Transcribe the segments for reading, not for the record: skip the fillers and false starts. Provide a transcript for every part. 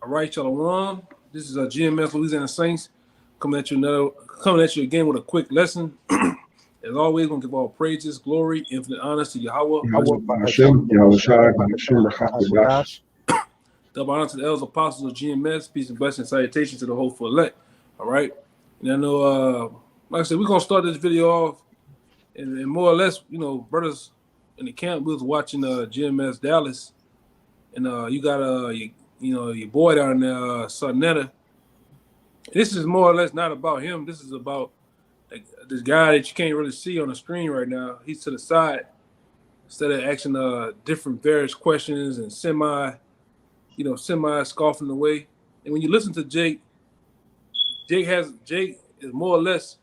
All right, Shalom. This is GMS Louisiana Saints coming at you again with a quick lesson. As always, we're gonna give all praises, glory, infinite honors to Yahweh. Hashem, Yahushua, Hashem, Hakadosh. Double honor to the elders, apostles of GMS. Peace and blessings, salutations to the hopeful elect. All right. And I know, like I said, we're gonna start this video off, and more or less, brothers in the camp, we was watching GMS Dallas, and you got your boy down there, Sonetta. This is more or less not about him. This is about this guy that you can't really see on the screen right now. He's to the side instead of asking different various questions and semi scoffing away. And when you listen to Jake is more or less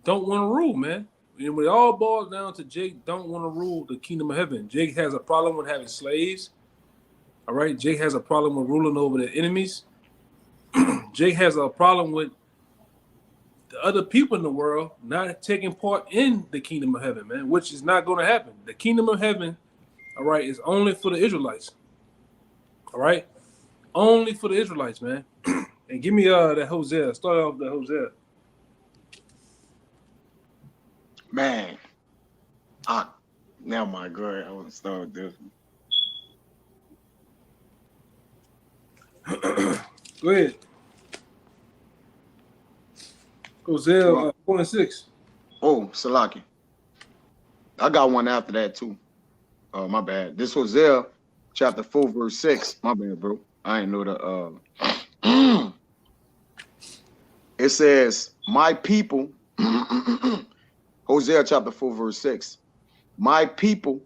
don't want to rule, man. And when it all boils down to Jake don't want to rule the kingdom of heaven. Jake has a problem with having slaves. All right, Jake has a problem with ruling over the enemies. Jake has a problem with the other people in the world not taking part in the kingdom of heaven, man, which is not going to happen. The kingdom of heaven, all right, is only for the Israelites. All right, only for the Israelites, man. And give me that Hosea. Start off the Hosea. Man, now my God, I want to start with this. Go ahead. Hosea 4:6. Oh, Salaki. I got one after that too. Oh, my bad. This Hosea chapter 4, verse 6. My bad, bro. I ain't know the it says, my people, Hosea chapter 4, verse 6. My people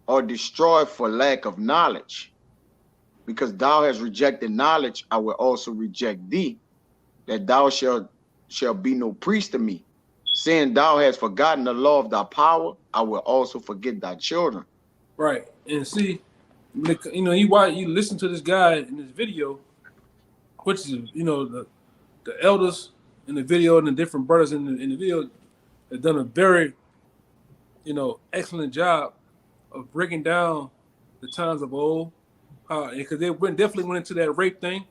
are destroyed for lack of knowledge. Because thou hast rejected knowledge, I will also reject thee, that thou shalt be no priest to me. Saying thou hast forgotten the law of thy power, I will also forget thy children. Right. And see, you listen to this guy in this video, which is, the elders in the video and the different brothers in the video have done a very, excellent job of breaking down the times of old. Because they definitely went into that rape thing.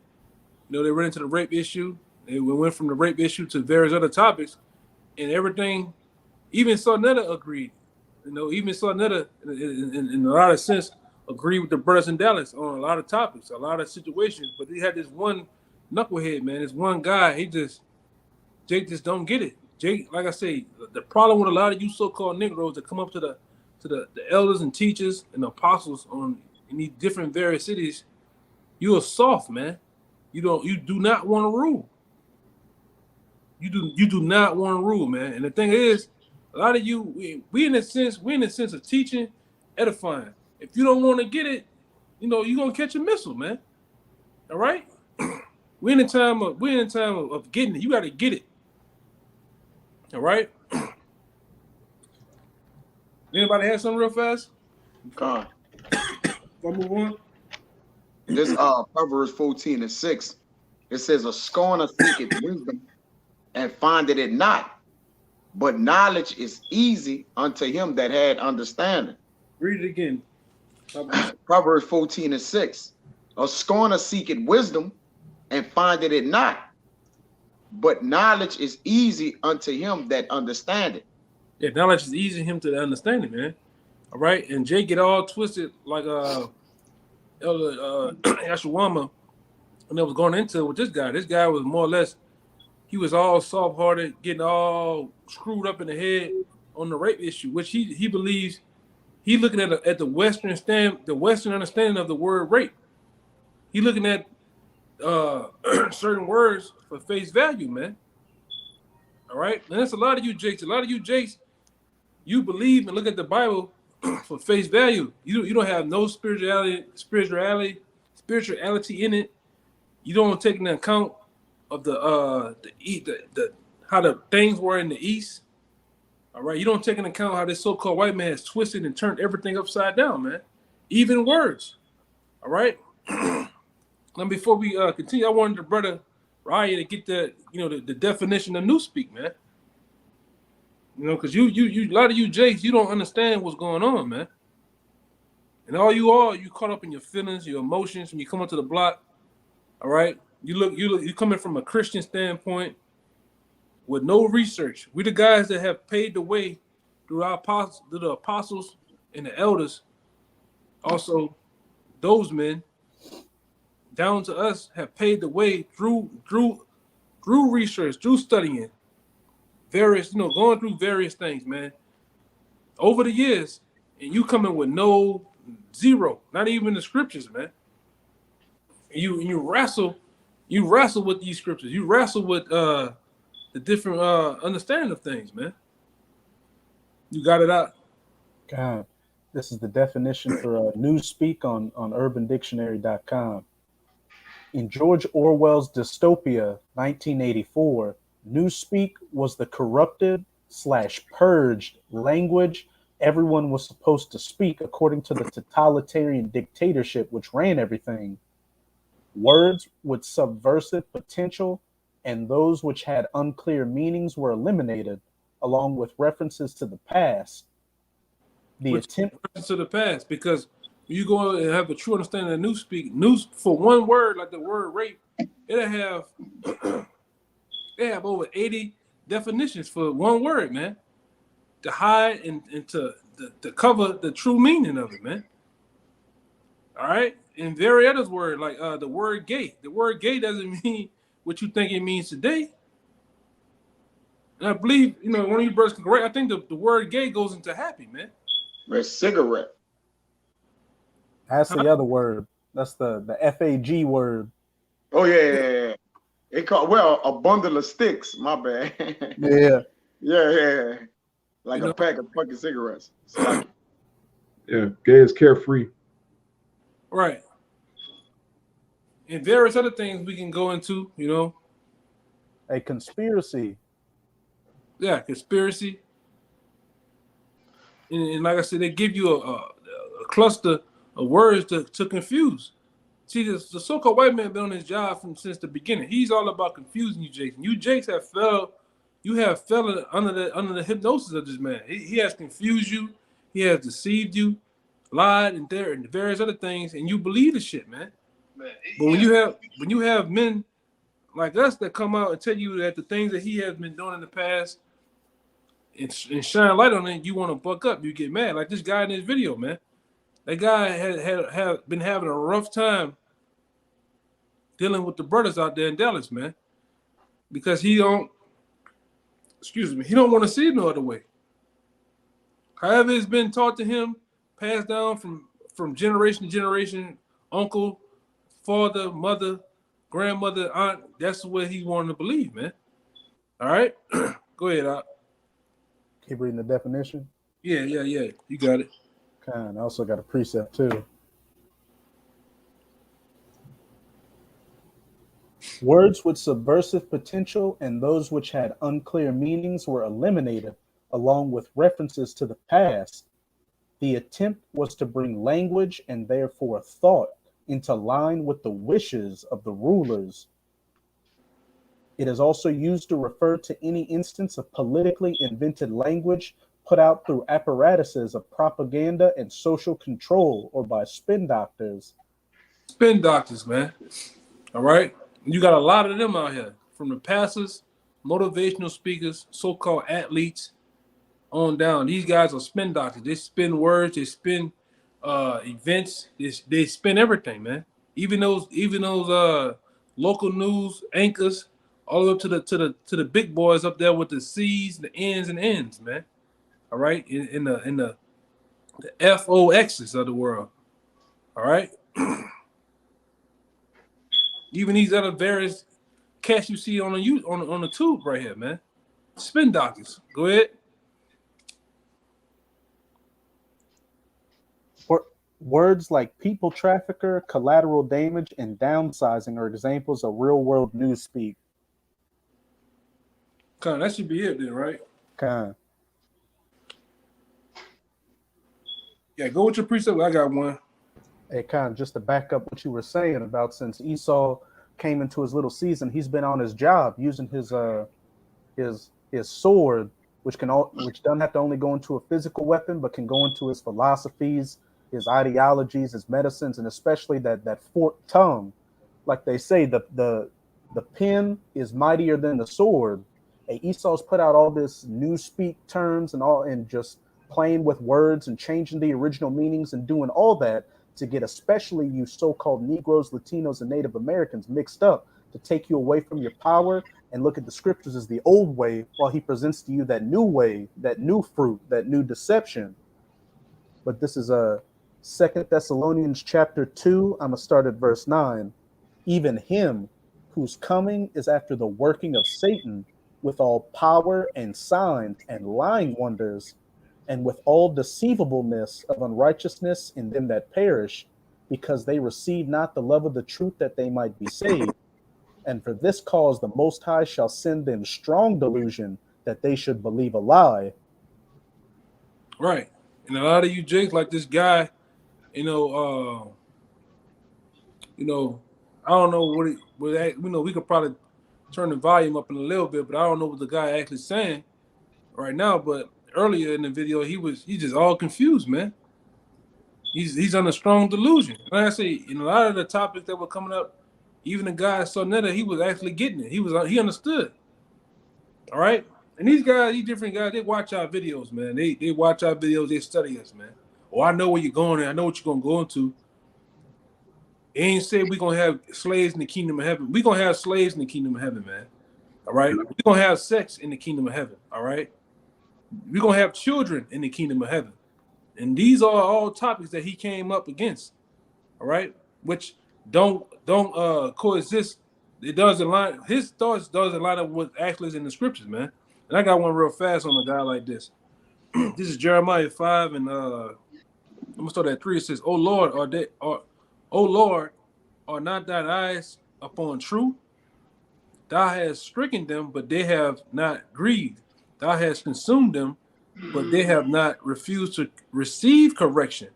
They went into the rape issue. They went from the rape issue to various other topics, and everything. Even Sonetta agreed. Even Sonetta, in a lot of sense, agreed with the brothers in Dallas on a lot of topics, a lot of situations. But they had this one knucklehead, man. This one guy. Jake just don't get it. Jake, like I say, the problem with a lot of you so-called Negroes that come up to the elders and teachers and the apostles in these different various cities, you are soft, man. You do not want to rule. You do not want to rule, man. And the thing is, a lot of you, we in a sense of teaching, edifying. If you don't want to get it, you're gonna catch a missile, man. All right? We're in a time of getting it. You gotta get it. All right? Anybody have something real fast? God. I'll move on. This Proverbs 14:6. It says, a scorner seeketh wisdom and findeth it not, but knowledge is easy unto him that had understanding. Read it again. Proverbs 14:6. A scorner seeketh wisdom and findeth it not, but knowledge is easy unto him that understandeth. Yeah, knowledge is easy to him to understand it, man. All right, and Jay get all twisted like Elder Yashawama, and they was going into it with this guy. This guy was more or less, he was all soft-hearted, getting all screwed up in the head on the rape issue, which he believes he looking at the Western understanding of the word rape. He looking at certain words for face value, man. All right, and that's a lot of you Jakes. A lot of you Jakes, you believe and look at the Bible for face value. You don't have no spirituality in it. You don't take into account of the how the things were in the East. All right, you don't take into account how this so-called white man has twisted and turned everything upside down, man. Even words. All right. Now before we continue, I wanted the brother Raya to get the definition of newspeak, man. Because you a lot of you Jakes, you don't understand what's going on, man. And all you caught up in your feelings, your emotions when you come onto the block. All right, you coming from a Christian standpoint with no research. We the guys that have paved the way through the apostles and the elders. Also, those men down to us have paved the way through research, through studying various, going through various things, man. Over the years, and you coming with zero, not even the scriptures, man. You wrestle with these scriptures. You wrestle with the different understanding of things, man. You got it out. God, this is the definition for newspeak on urbandictionary.com. In George Orwell's dystopia, 1984, newspeak was the corrupted/purged language everyone was supposed to speak according to the totalitarian dictatorship which ran everything. Words with subversive potential and those which had unclear meanings were eliminated, along with references to the past. Reference to the past, because you go and have a true understanding of news for one word, like the word rape, it'll have they have over 80 definitions for one word, man, to hide and to cover the true meaning of it, man. All right, and very other word like the word gay. The word gay doesn't mean what you think it means today. And I believe one of you brothers can correct. I think the word gay goes into happy, man. Red cigarette. That's the other word. That's the FAG word. Oh yeah. It called a bundle of sticks. My bad. Yeah. Like a pack of fucking cigarettes. Yeah, gay is carefree. Right. And various other things we can go into, A conspiracy. Yeah, conspiracy. And like I said, they give you a cluster of words to confuse. See, the so-called white man been on his job since the beginning. He's all about confusing you, Jakes. You Jakes have fell under the hypnosis of this man. He has confused you. He has deceived you, lied, and various other things, and you believe the shit, man. But when you have men like us that come out and tell you that the things that he has been doing in the past and shine light on it, you want to buck up. You get mad, like this guy in this video, man. That guy had been having a rough time dealing with the brothers out there in Dallas, man, because he don't want to see it no other way. However, it's been taught to him, passed down from generation to generation, uncle, father, mother, grandmother, aunt. That's what he wanted to believe, man. All right, go ahead, Out. Keep reading the definition. Yeah. You got it. I also got a precept too. Words with subversive potential and those which had unclear meanings were eliminated, along with references to the past. The attempt was to bring language and therefore thought into line with the wishes of the rulers. It is also used to refer to any instance of politically invented language put out through apparatuses of propaganda and social control or by spin doctors. Spin doctors, man. All right? You got a lot of them out here, from the pastors, motivational speakers, so-called athletes, on down. These guys are spin doctors. They spin words, they spin events, they spin everything, man. Even those local news anchors, all the way up to the big boys up there with the C's, the N's and N's, man. All right, in the FOXs of the world. All right. Even these other various cats you see on the tube right here, man. Spin doctors. Go ahead. Words like people trafficker, collateral damage, and downsizing are examples of real-world newspeak. That should be it then, right? Yeah, go with your precept. I got one. Hey, just to back up what you were saying about since Esau came into his little season, he's been on his job using his sword, which doesn't have to only go into a physical weapon, but can go into his philosophies, his ideologies, his medicines, and especially that forked tongue, like they say, the pen is mightier than the sword. And Esau's put out all this new speak terms and just playing with words and changing the original meanings and doing all that to get especially you so-called Negroes, Latinos, and Native Americans mixed up to take you away from your power and look at the scriptures as the old way while he presents to you that new way, that new fruit, that new deception. But this is a 2 Thessalonians chapter 2. I'm going to start at verse 9. Even him whose coming is after the working of Satan with all power and signs and lying wonders and with all deceivableness of unrighteousness in them that perish, because they receive not the love of the truth that they might be saved. And for this cause the Most High shall send them strong delusion that they should believe a lie. Right. And a lot of you Jakes, like this guy, I don't know we could probably turn the volume up in a little bit, but I don't know what the guy actually saying right now. But earlier in the video, he's just all confused, man. He's on a strong delusion. Like I say, in a lot of the topics that were coming up, even the guy Sonetta, he was actually getting it. He understood. All right. And these different guys, they watch our videos, man. They watch our videos, they study us, man. Oh, I know where you're going, and I know what you're gonna go into. It ain't say we're gonna have slaves in the kingdom of heaven. We're gonna have slaves in the kingdom of heaven, man. All right. We're gonna have sex in the kingdom of heaven. All right. We're gonna have children in the kingdom of heaven. And these are all topics that he came up against. All right, which don't coexist. It doesn't line. His thoughts doesn't line up with actually is in the scriptures, man. And I got one real fast on a guy like this. This is Jeremiah 5, and I'm gonna start at 3. It says, "O Lord, are not thine eyes upon truth? Thou hast stricken them, but they have not grieved. Thou hast consumed them, but they have not refused to receive correction."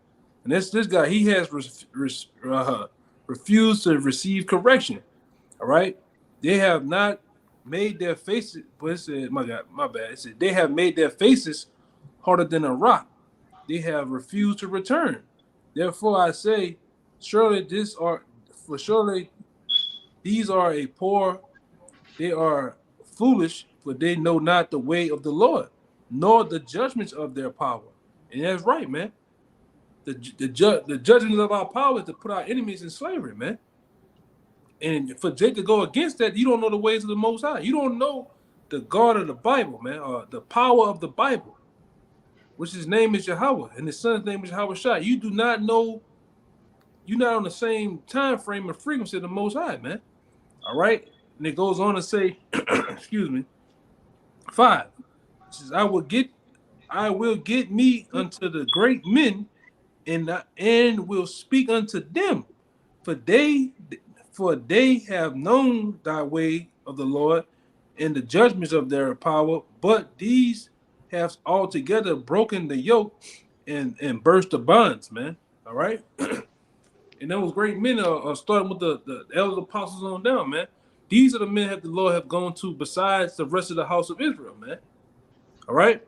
And this guy, he has refused to receive correction. All right, they have not made their faces. But it said, my bad. It said they have made their faces harder than a rock. They have refused to return. Therefore, I say, surely these are a poor. They are foolish, for they know not the way of the Lord, nor the judgments of their power. And that's right, man. The judgment of our power is to put our enemies in slavery, man. And for Jake to go against that, you don't know the ways of the Most High. You don't know the God of the Bible, man, or the power of the Bible, which his name is Yahweh, and his son's name is Yahweh Shai. You do not know, you're not on the same time frame and frequency of the Most High, man. All right? And it goes on to say, excuse me, 5. It says, I will get me unto the great men, and will speak unto them, for they have known thy way of the Lord and the judgments of their power, but these have altogether broken the yoke and burst the bonds, man. All right. And those great men are starting with the elders apostles on down, man. These are the men that the Lord have gone to besides the rest of the house of Israel, man. All right.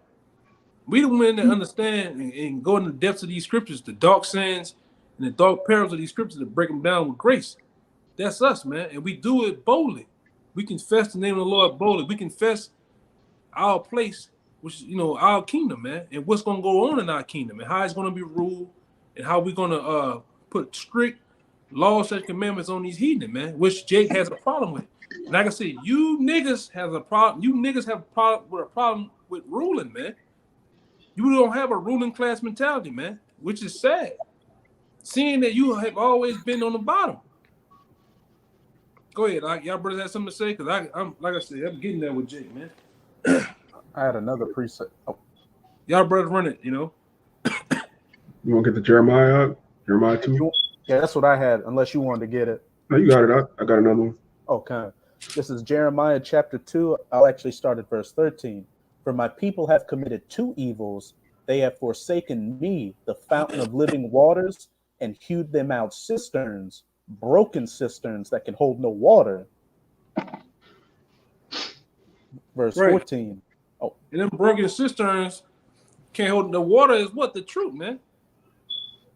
We the men that understand and go in the depths of these scriptures, the dark sayings and the dark perils of these scriptures, to break them down with grace. That's us, man. And we do it boldly. We confess the name of the Lord boldly. We confess our place, which is, our kingdom, man, and what's going to go on in our kingdom and how it's going to be ruled and how we're going to put strict laws and commandments on these heathen, man, which Jake has a problem with. And like I said, you niggas have a problem. You niggas have a problem with ruling, man. You don't have a ruling class mentality, man, which is sad. Seeing that you have always been on the bottom. Go ahead, y'all brothers have something to say? Because I'm like I said, I'm getting there with Jake, man. I had another preset. Oh. Y'all brothers run it, You want to get the Jeremiah out? Jeremiah 2? Yeah, that's what I had, unless you wanted to get it. No, you got it out. I got another one. Okay. This is Jeremiah chapter 2. I'll actually start at verse 13. For my people have committed 2 evils. They have forsaken me, the fountain of living waters, and hewed them out cisterns, broken cisterns that can hold no water. Verse 14. Oh, and them broken cisterns can't hold the water. Is what the truth, man.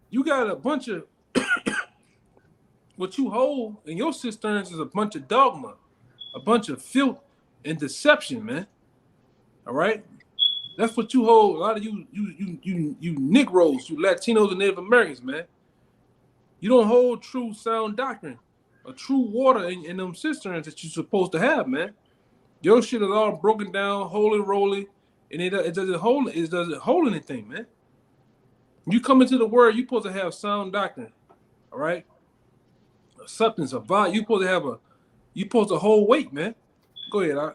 You got a bunch of what you hold in your cisterns is a bunch of dogma, a bunch of filth and deception, man. All right, that's what you hold. A lot of you Negroes, you Latinos and Native Americans, man. You don't hold true sound doctrine, a true water in them cisterns that you're supposed to have, man. Your shit is all broken down, holy roly, and it doesn't hold anything, man. You come into the word, you're supposed to have sound doctrine, all right? A substance, a vibe. You're supposed to hold weight, man. Go ahead,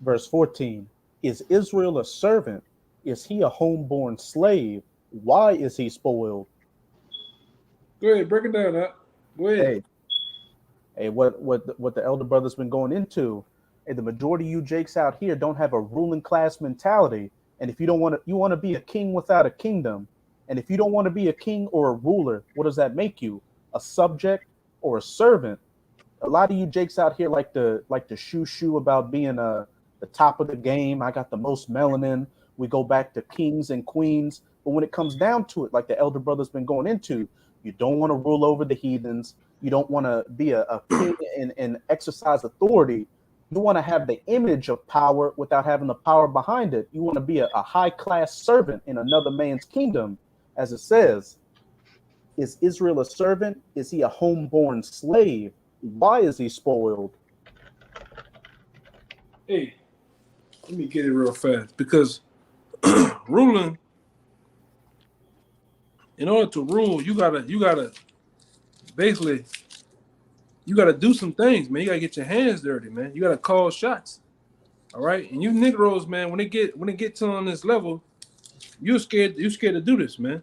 Verse 14, is Israel a servant? Is he a homeborn slave? Why is he spoiled? Go ahead, break it down, Go ahead. Hey, what the elder brother's been going into. Hey, the majority of you jakes out here don't have a ruling class mentality. And if you want to be a king without a kingdom. And if you don't want to be a king or a ruler, what does that make you? A subject or a servant? A lot of you jakes out here like to shoo about being the top of the game. I got the most melanin. We go back to kings and queens. But when it comes down to it, like the elder brother's been going into, you don't want to rule over the heathens. You don't want to be a king and exercise authority. You want to have the image of power without having the power behind it. You want to be a high-class servant in another man's kingdom. As it says, is Israel a servant? Is he a homeborn slave? Why is he spoiled? Hey, let me get it real fast because ruling, in order to rule, you gotta basically do some things, man. You gotta get your hands dirty, man. You gotta call shots. All right. And you Negroes, man, when it get to on this level, you're scared to do this, man.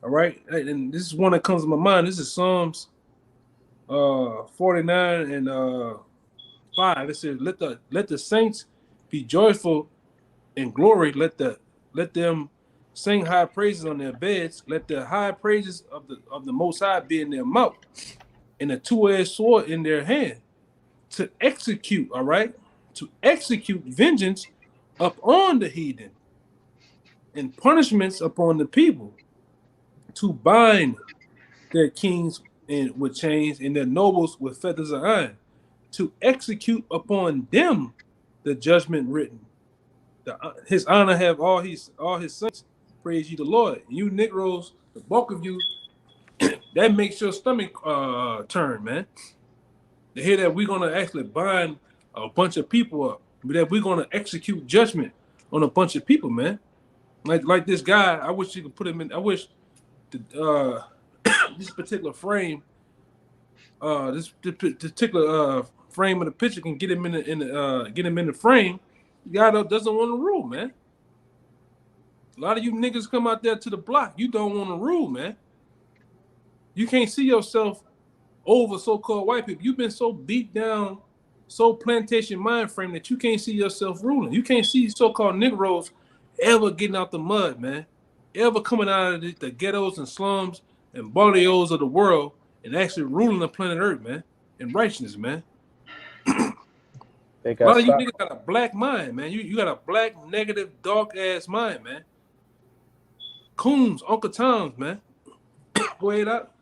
All right. And this is one that comes to my mind. This is Psalms 49 and 5. It says, let the saints be joyful in glory. Let them sing high praises on their beds. Let the high praises of the Most High be in their mouth, and a two-edged sword in their hand, to execute. All right, to execute vengeance upon the heathen, and punishments upon the people, to bind their kings with chains and their nobles with fetters of iron, to execute upon them the judgment written. His honor have all his saints. Praise ye the Lord. And you Negroes, the bulk of you, that makes your stomach turn, man. To hear that we're gonna actually bind a bunch of people up, that we're gonna execute judgment on a bunch of people, man. Like this guy, I wish you could put him in. I wish this particular frame, this particular frame of the picture can get him in the frame. The guy doesn't want to rule, man. A lot of you niggas come out there to the block. You don't want to rule, man. You can't see yourself over so-called white people. You've been so beat down, so plantation mind frame that you can't see yourself ruling. You can't see so-called Negroes ever getting out the mud, man. Ever coming out of the ghettos and slums and barrios of the world and actually ruling the planet Earth, man, in righteousness, man. A lot of you niggas got a black mind, man. You got a black, negative, dark-ass mind, man. Coons, Uncle Toms, man. Go ahead up.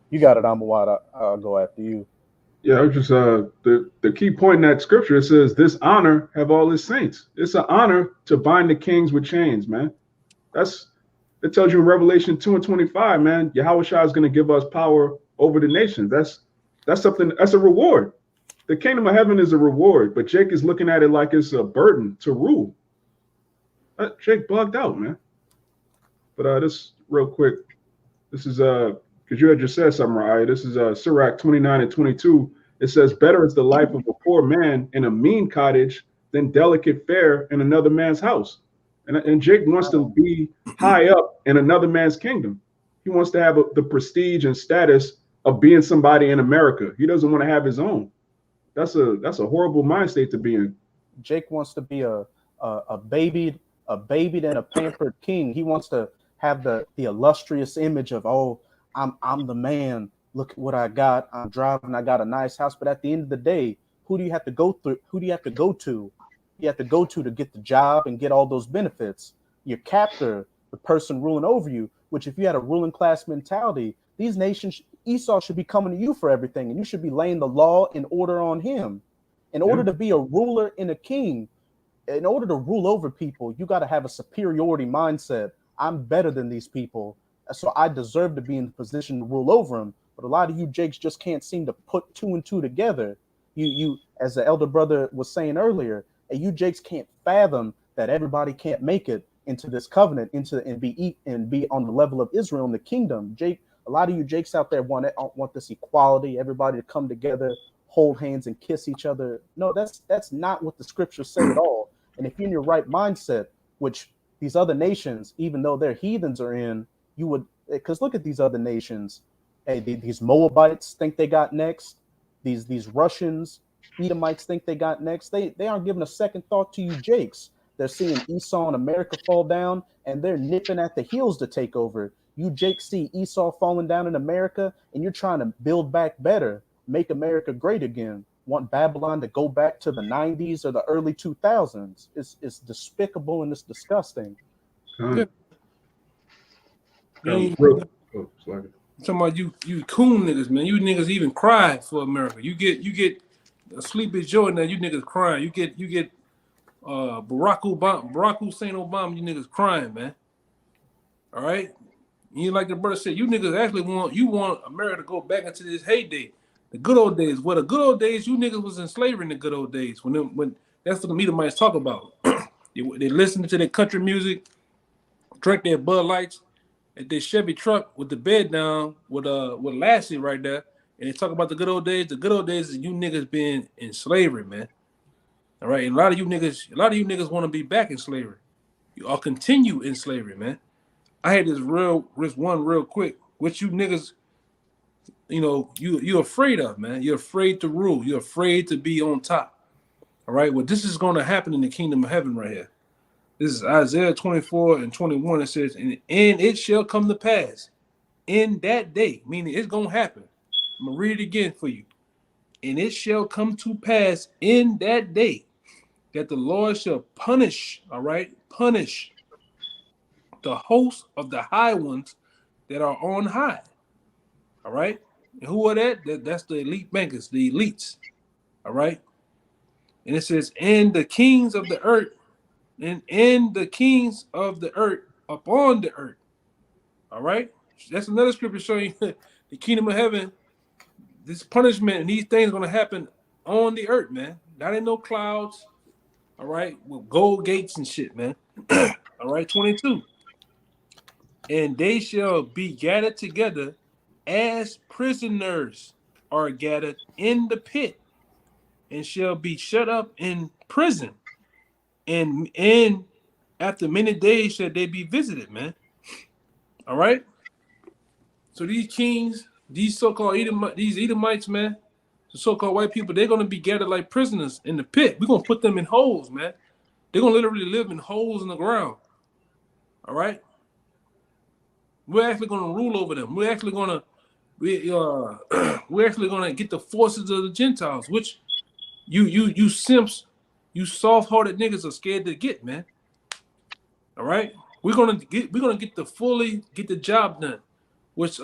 You got it, Amawad. I'll go after you. Yeah, I was just the key point in that scripture, it says, this honor have all his saints. It's an honor to bind the kings with chains, man. It tells you in Revelation 2:25, man, Yahushua is going to give us power over the nations. That's something, that's a reward. The kingdom of heaven is a reward, but Jake is looking at it like it's a burden to rule. Jake bugged out, man. But this real quick, this is because you had just said something, right? This is Sirach 29 and 22. It says, better is the life of a poor man in a mean cottage than delicate fare in another man's house. And Jake wants to be high up in another man's kingdom. He wants to have the prestige and status of being somebody in America. He doesn't want to have his own. That's a horrible mind state to be in. Jake wants to be a babied and a pampered king. He wants to have the illustrious image of, oh, I'm the man. Look at what I got. I'm driving. I got a nice house. But at the end of the day, who do you have to go through? Who do you have to go to? You have to go to get the job and get all those benefits. Your captor, the person ruling over you, which if you had a ruling class mentality, These nations, Esau should be coming to you for everything, and you should be laying the law and order on him. In order to be a ruler and a king, in order to rule over people, you got to have a superiority mindset. I'm better than these people, so I deserve to be in the position to rule over them. But a lot of you Jakes just can't seem to put two and two together. You, as the elder brother was saying earlier, and you Jakes can't fathom that everybody can't make it into this covenant, and be on the level of Israel in the kingdom. Jake, a lot of you Jakes out there want this equality, everybody to come together, hold hands and kiss each other. No, that's not what the scriptures say at all. And if you're in your right mindset, which these other nations, even though they're heathens, are in, you would, because look at these other nations. Hey, these Moabites think they got next. These Russians, Edomites think they got next. They aren't giving a second thought to you Jakes. They're seeing Esau and America fall down, and they're nipping at the heels to take over. You Jakes see Esau falling down in America, and you're trying to build back better, make America great again. Want Babylon to go back to the 90s or the early 2000s. It's despicable and it's disgusting. Sorry. Talking about you coon niggas, man. You niggas even cry for America. You get a Sleepy Joe now. You niggas crying. You get Barack Hussein Obama. You niggas crying, man. All right. You like the brother said, you niggas actually want America to go back into this heyday, the good old days. Well, the good old days, you niggas was in slavery in the good old days. When that's what the Edomites talk about. They listen to their country music, drink their Bud Lights, at their Chevy truck with the bed down with Lassie right there, and they talk about the good old days. The good old days is you niggas being in slavery, man. All right, and a lot of you niggas want to be back in slavery. You all continue in slavery, man. I had this one real quick, which you niggas, you're afraid of, man. You're afraid to rule. You're afraid to be on top. All right, well, this is going to happen in the kingdom of heaven right here. This is Isaiah 24:21. It says, and it shall come to pass in that day, meaning it's going to happen. I'm going to read it again for you. And it shall come to pass in that day that the Lord shall punish, all right, punish the host of the high ones that are on high. All right. And who are that? That's the elite bankers, the elites. All right. And it says, and the kings of the earth, and the kings of the earth upon the earth. All right. That's another scripture showing the kingdom of heaven. This punishment and these things are going to happen on the earth, man. Not in no clouds. All right. With gold gates and shit, man. All right. 22. And they shall be gathered together as prisoners are gathered in the pit, and shall be shut up in prison. And after many days shall they be visited, man. All right. So these kings, these so-called Edomites, man, the so-called white people, they're going to be gathered like prisoners in the pit. We're going to put them in holes, man. They're going to literally live in holes in the ground. All right. We're actually going to rule over them. We're actually going to get the forces of the Gentiles, which you simps, you soft-hearted niggas are scared to get, man. All right, we're gonna get the job done, which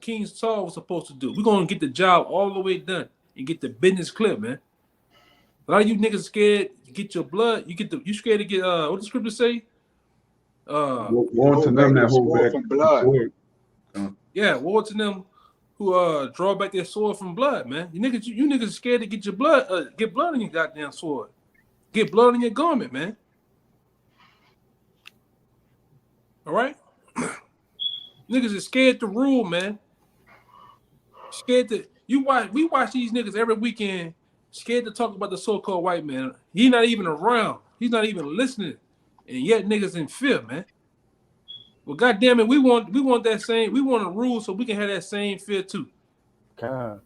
King Saul was supposed to do. We're gonna get the job all the way done and get the business clear, man. A lot of you niggas scared to get your blood. You scared to get what the scripture say? Woe to them that hold back from blood. Yeah, woe to them who draw back their sword from blood, man. You niggas scared to get your blood, get blood in your goddamn sword, get blood in your garment, man. All right, niggas is scared to rule, man. Scared to we watch these niggas every weekend. Scared to talk about the so-called white man. He's not even around. He's not even listening. And yet niggas in fear, man. Well, goddamn it, we want that same. We want to rule so we can have that same fear too. God.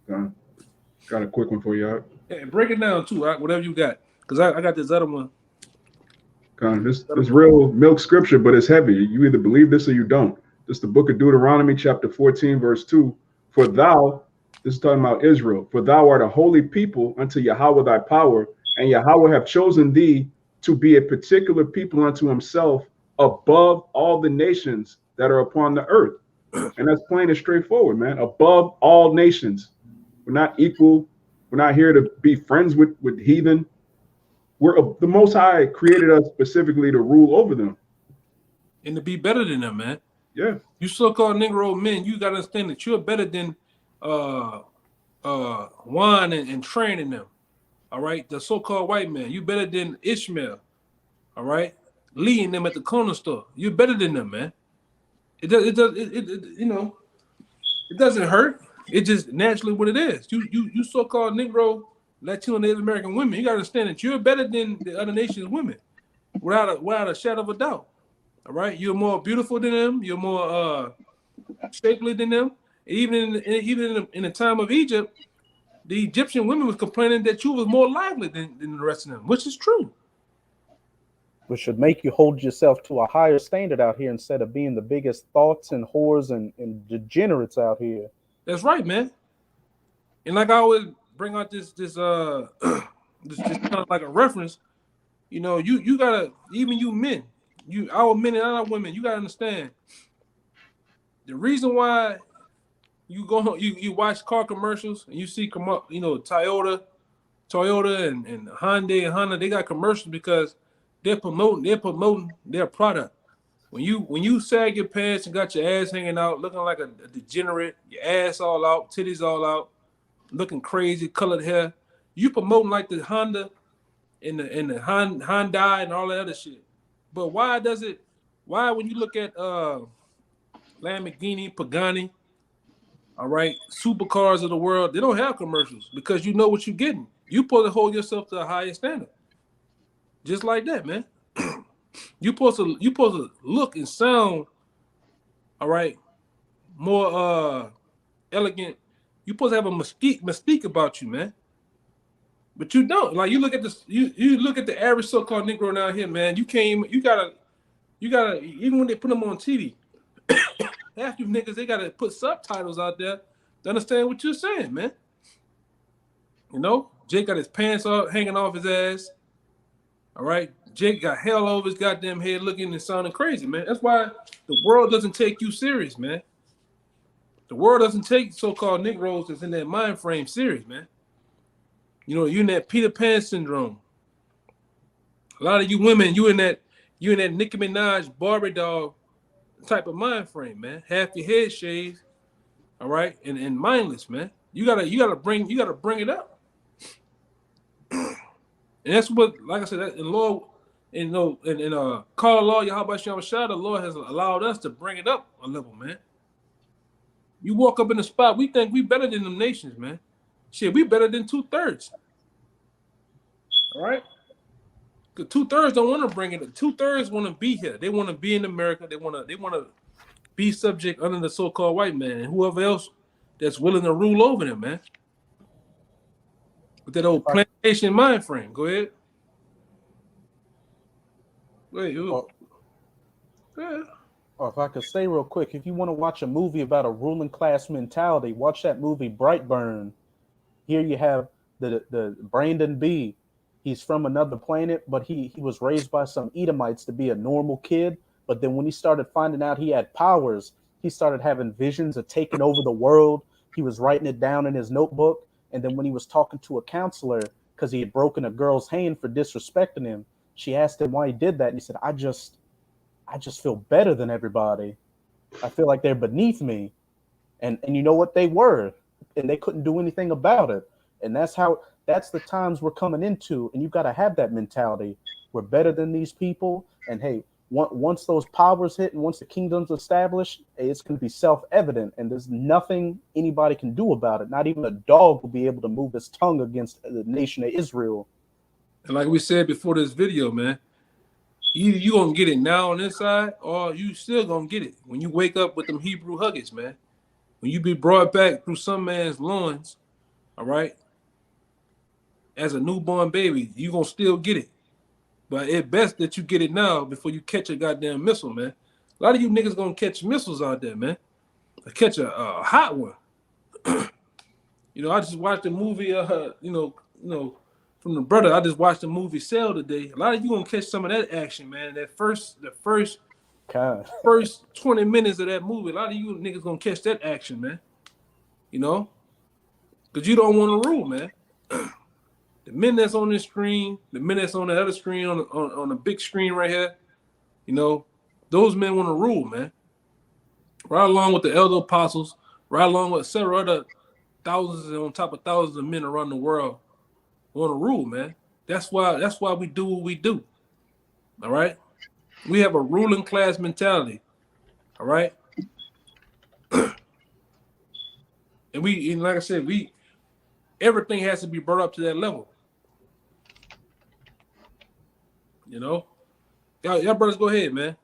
Got a quick one for you, Art. Yeah, break it down too, Art, whatever you got, because I got this other one. This real milk scripture, but it's heavy. You either believe this or you don't. This is the book of Deuteronomy, chapter 14, verse 2. For thou, this is talking about Israel, for thou art a holy people unto Yahweh thy power, and Yahweh have chosen thee to be a particular people unto himself above all the nations that are upon the earth. And that's plain and straightforward, man. Above all nations. We're not equal. We're not here to be friends with heathen. The Most High created us specifically to rule over them. And to be better than them, man. Yeah. You so-called Negro men, you gotta understand that you're better than Juan and training them. All right, the so-called white man, you better than Ishmael. All right, leading them at the corner store. You're better than them, man. It doesn't hurt. It's just naturally what it is. You so-called Negro, Latino, Native American women, you gotta understand that you're better than the other nations' women, without a shadow of a doubt. All right, you're more beautiful than them. You're more shapely than them. Even in the time of Egypt, the Egyptian women was complaining that you was more lively than the rest of them, which is true. Which should make you hold yourself to a higher standard out here instead of being the biggest thoughts and whores and degenerates out here. That's right, man. And like I always bring out this kind of like a reference. You know, you gotta, even you men, our men and our women, you gotta understand the reason why you watch car commercials and you see Toyota and Hyundai and Honda, they got commercials because they're promoting their product. When you sag your pants and got your ass hanging out, looking like a degenerate, your ass all out, titties all out, looking crazy, colored hair, you promoting like the Honda and the Hyundai and all that other shit. But why when you look at Lamborghini, Pagani, all right, supercars of the world, they don't have commercials because you know what you're getting. You supposed to hold yourself to a higher standard. Just like that, man. You supposed to look and sound, all right, more elegant. You supposed to have a mystique about you, man. But you don't. Like you look at this, you look at the average so-called Negro down here, man. You gotta even when they put them on TV, half you niggas, they gotta put subtitles out there to understand what you're saying, man. You know, Jake got his pants hanging off his ass. All right, Jake got hell over his goddamn head, looking and sounding crazy, man. That's why the world doesn't take you serious, man. The world doesn't take so-called Negroes that's in that mind frame serious, man. You know, you're in that Peter Pan syndrome. A lot of you women, you in that Nicki Minaj Barbie doll type of mind frame, man. Half your head shaved, all right, and mindless, man. You gotta bring it up. And that's what, like I said, in law, call law Yahweh Shem Shah, the Lord has allowed us to bring it up a level, man. You walk up in the spot, we think we better than them nations, man. Shit, we better than 2/3. All right? Because 2/3 don't want to bring it up. 2/3 want to be here. They want to be in America. They want to be subject under the so-called white man and whoever else that's willing to rule over them, man. With that old plantation mind frame. Go ahead. Go ahead. Or if I could say real quick, if you want to watch a movie about a ruling class mentality, watch that movie Brightburn. Here you have the Brandon B. He's from another planet, but he was raised by some Edomites to be a normal kid. But then when he started finding out he had powers, he started having visions of taking over the world. He was writing it down in his notebook. And then when he was talking to a counselor, because he had broken a girl's hand for disrespecting him, she asked him why he did that. And he said, I just feel better than everybody. I feel like they're beneath me. And you know what? They were. And they couldn't do anything about it. And that's the times we're coming into. And you've got to have that mentality. We're better than these people. And hey, once those powers hit and once the kingdom's established, it's going to be self-evident. And there's nothing anybody can do about it. Not even a dog will be able to move his tongue against the nation of Israel. And like we said before this video, man, either you going to get it now on this side or you still going to get it when you wake up with them Hebrew Huggets, man. When you be brought back through some man's loins, all right, as a newborn baby, you going to still get it. But it's best that you get it now before you catch a goddamn missile, man. A lot of you niggas going to catch missiles out there, man. Catch a hot one. You know, I just watched a movie, from the brother. I just watched the movie Cell today. A lot of you going to catch some of that action, man. The first God. First 20 minutes of that movie, a lot of you niggas gonna catch that action, man. You know? Because you don't want to rule, man. The men that's on this screen, the men that's on the other screen, on the big screen right here, you know, those men want to rule, man. Right along with the elder apostles, right along with several other thousands and on top of thousands of men around the world want to rule, man. That's why we do what we do. All right? We have a ruling class mentality. All right? And like I said, everything has to be brought up to that level. You know? Y'all brothers, go ahead, man.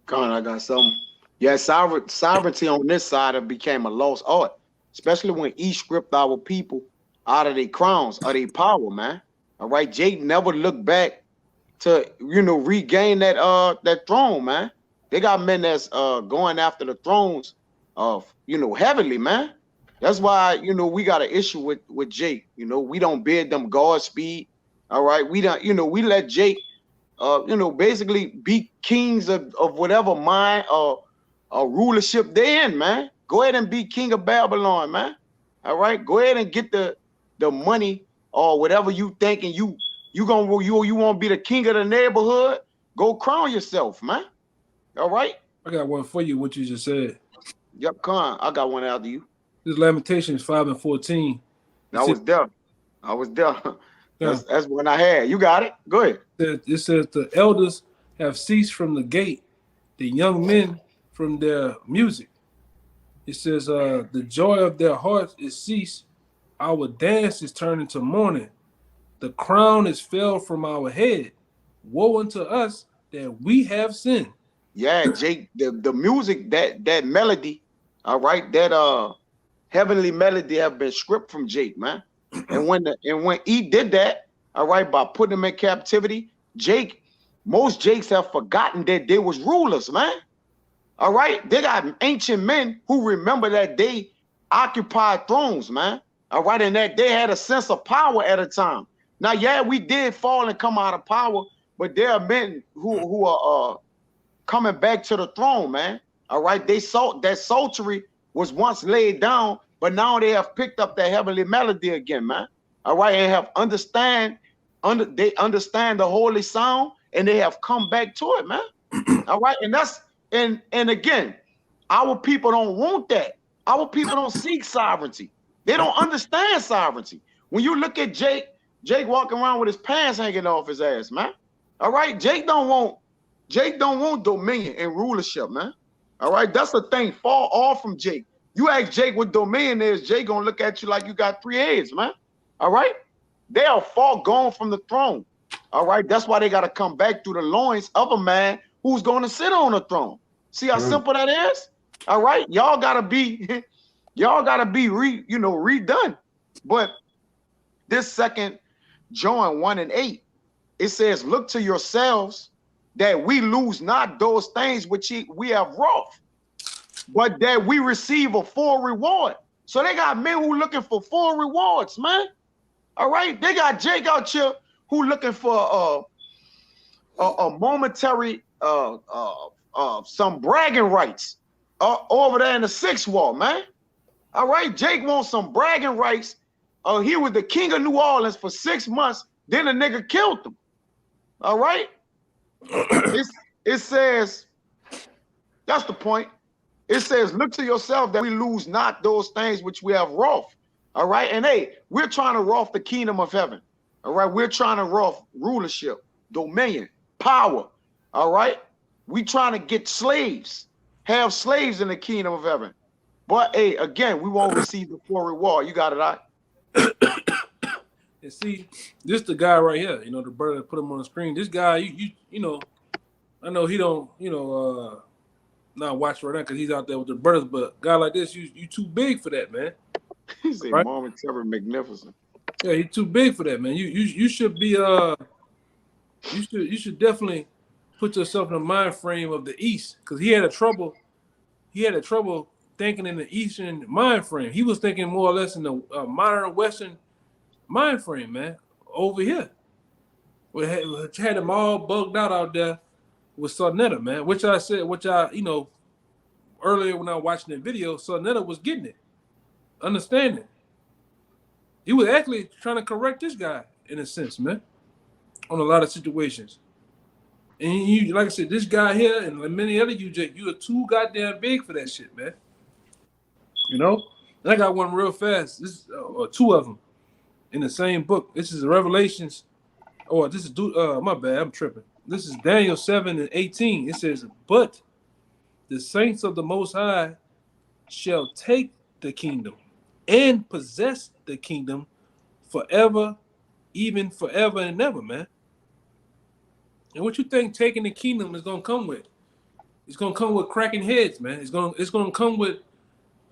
Con, I got something. Yeah, sovereignty on this side became a lost art, especially when each stripped our people out of their crowns, of their power, man. All right, Jake never looked back to, regain that throne, man. They got men that's going after the thrones of, heavenly, man. That's why, we got an issue with Jake. We don't bid them Godspeed. All right, we don't, we let Jake, basically be kings of whatever mind or rulership they in, man. Go ahead and be king of Babylon, man. All right, go ahead and get the money or whatever you thinking you want to be the king of the neighborhood. Go crown yourself, man. All right. I got one for you. What you just said. Yep, Con. I got one after you. This Lamentations 5:14. I was there. That's one I had. You got it. Go ahead. It says the elders have ceased from the gate, the young men from their music. It says the joy of their hearts is ceased. Our dance is turned into mourning. The crown is fell from our head. Woe unto us that we have sinned. Yeah, Jake, the music, that melody, all right, that heavenly melody have been stripped from Jake, man. And when he did that, all right, by putting him in captivity, most Jakes have forgotten that they was rulers, man. All right, they got ancient men who remember that they occupied thrones, man. All right, and that they had a sense of power at a time. Now, yeah, we did fall and come out of power, but there are men who are coming back to the throne, man. All right, that sultry was once laid down, but now they have picked up that heavenly melody again, man. All right, and have they understand the holy sound, and they have come back to it, man. All right, and again, our people don't want that. Our people don't seek sovereignty. They don't understand sovereignty. When you look at Jake walking around with his pants hanging off his ass, man. All right, Jake don't want dominion and rulership, man. All right, that's the thing. Fall off from Jake. You ask Jake what dominion is, Jake gonna look at you like you got 3 heads, man. All right, they are far gone from the throne. All right, that's why they gotta come back through the loins of a man who's gonna sit on the throne. See how simple that is? All right, y'all gotta be redone. But this second John 1:8, it says, look to yourselves that we lose not those things which we have wrought, but that we receive a full reward. So they got men who looking for full rewards, man. All right, they got Jake out here who looking for a momentary some bragging rights over there in the 6th wall, man. All right, Jake wants some bragging rights. He was the king of New Orleans for 6 months. Then the nigga killed him. All right. It says, that's the point. It says, look to yourself that we lose not those things which we have wrought. All right. And hey, we're trying to wrought the kingdom of heaven. All right. We're trying to wrought rulership, dominion, power. All right. We trying to get slaves, have slaves in the kingdom of heaven. But hey, again, we won't receive the full reward. You got it, right? And see, this the guy right here, the brother that put him on the screen. This guy, you know, I know he don't, not watch right now because he's out there with the brothers, but a guy like this, you too big for that, man. He's a right? momentary magnificent. Yeah, he's too big for that, man. You should be you should definitely put yourself in the mind frame of the East, because he had a trouble thinking in the Eastern mind frame. He was thinking more or less in the modern Western mind frame, man. Over here, we had them all bugged out there, with Sarnetta, man. Which I said, earlier when I was watching the video, Sarnetta was getting it, understanding. He was actually trying to correct this guy in a sense, man, on a lot of situations. And you, like I said, this guy here and many other you are too goddamn big for that shit, man. And I got one real fast. This or two of them in the same book. This is Revelations. Oh, this is my bad. I'm tripping. This is Daniel 7:18. It says, "But the saints of the Most High shall take the kingdom and possess the kingdom forever, even forever and ever," man. And what you think taking the kingdom is gonna come with? It's gonna come with cracking heads, man. It's gonna come with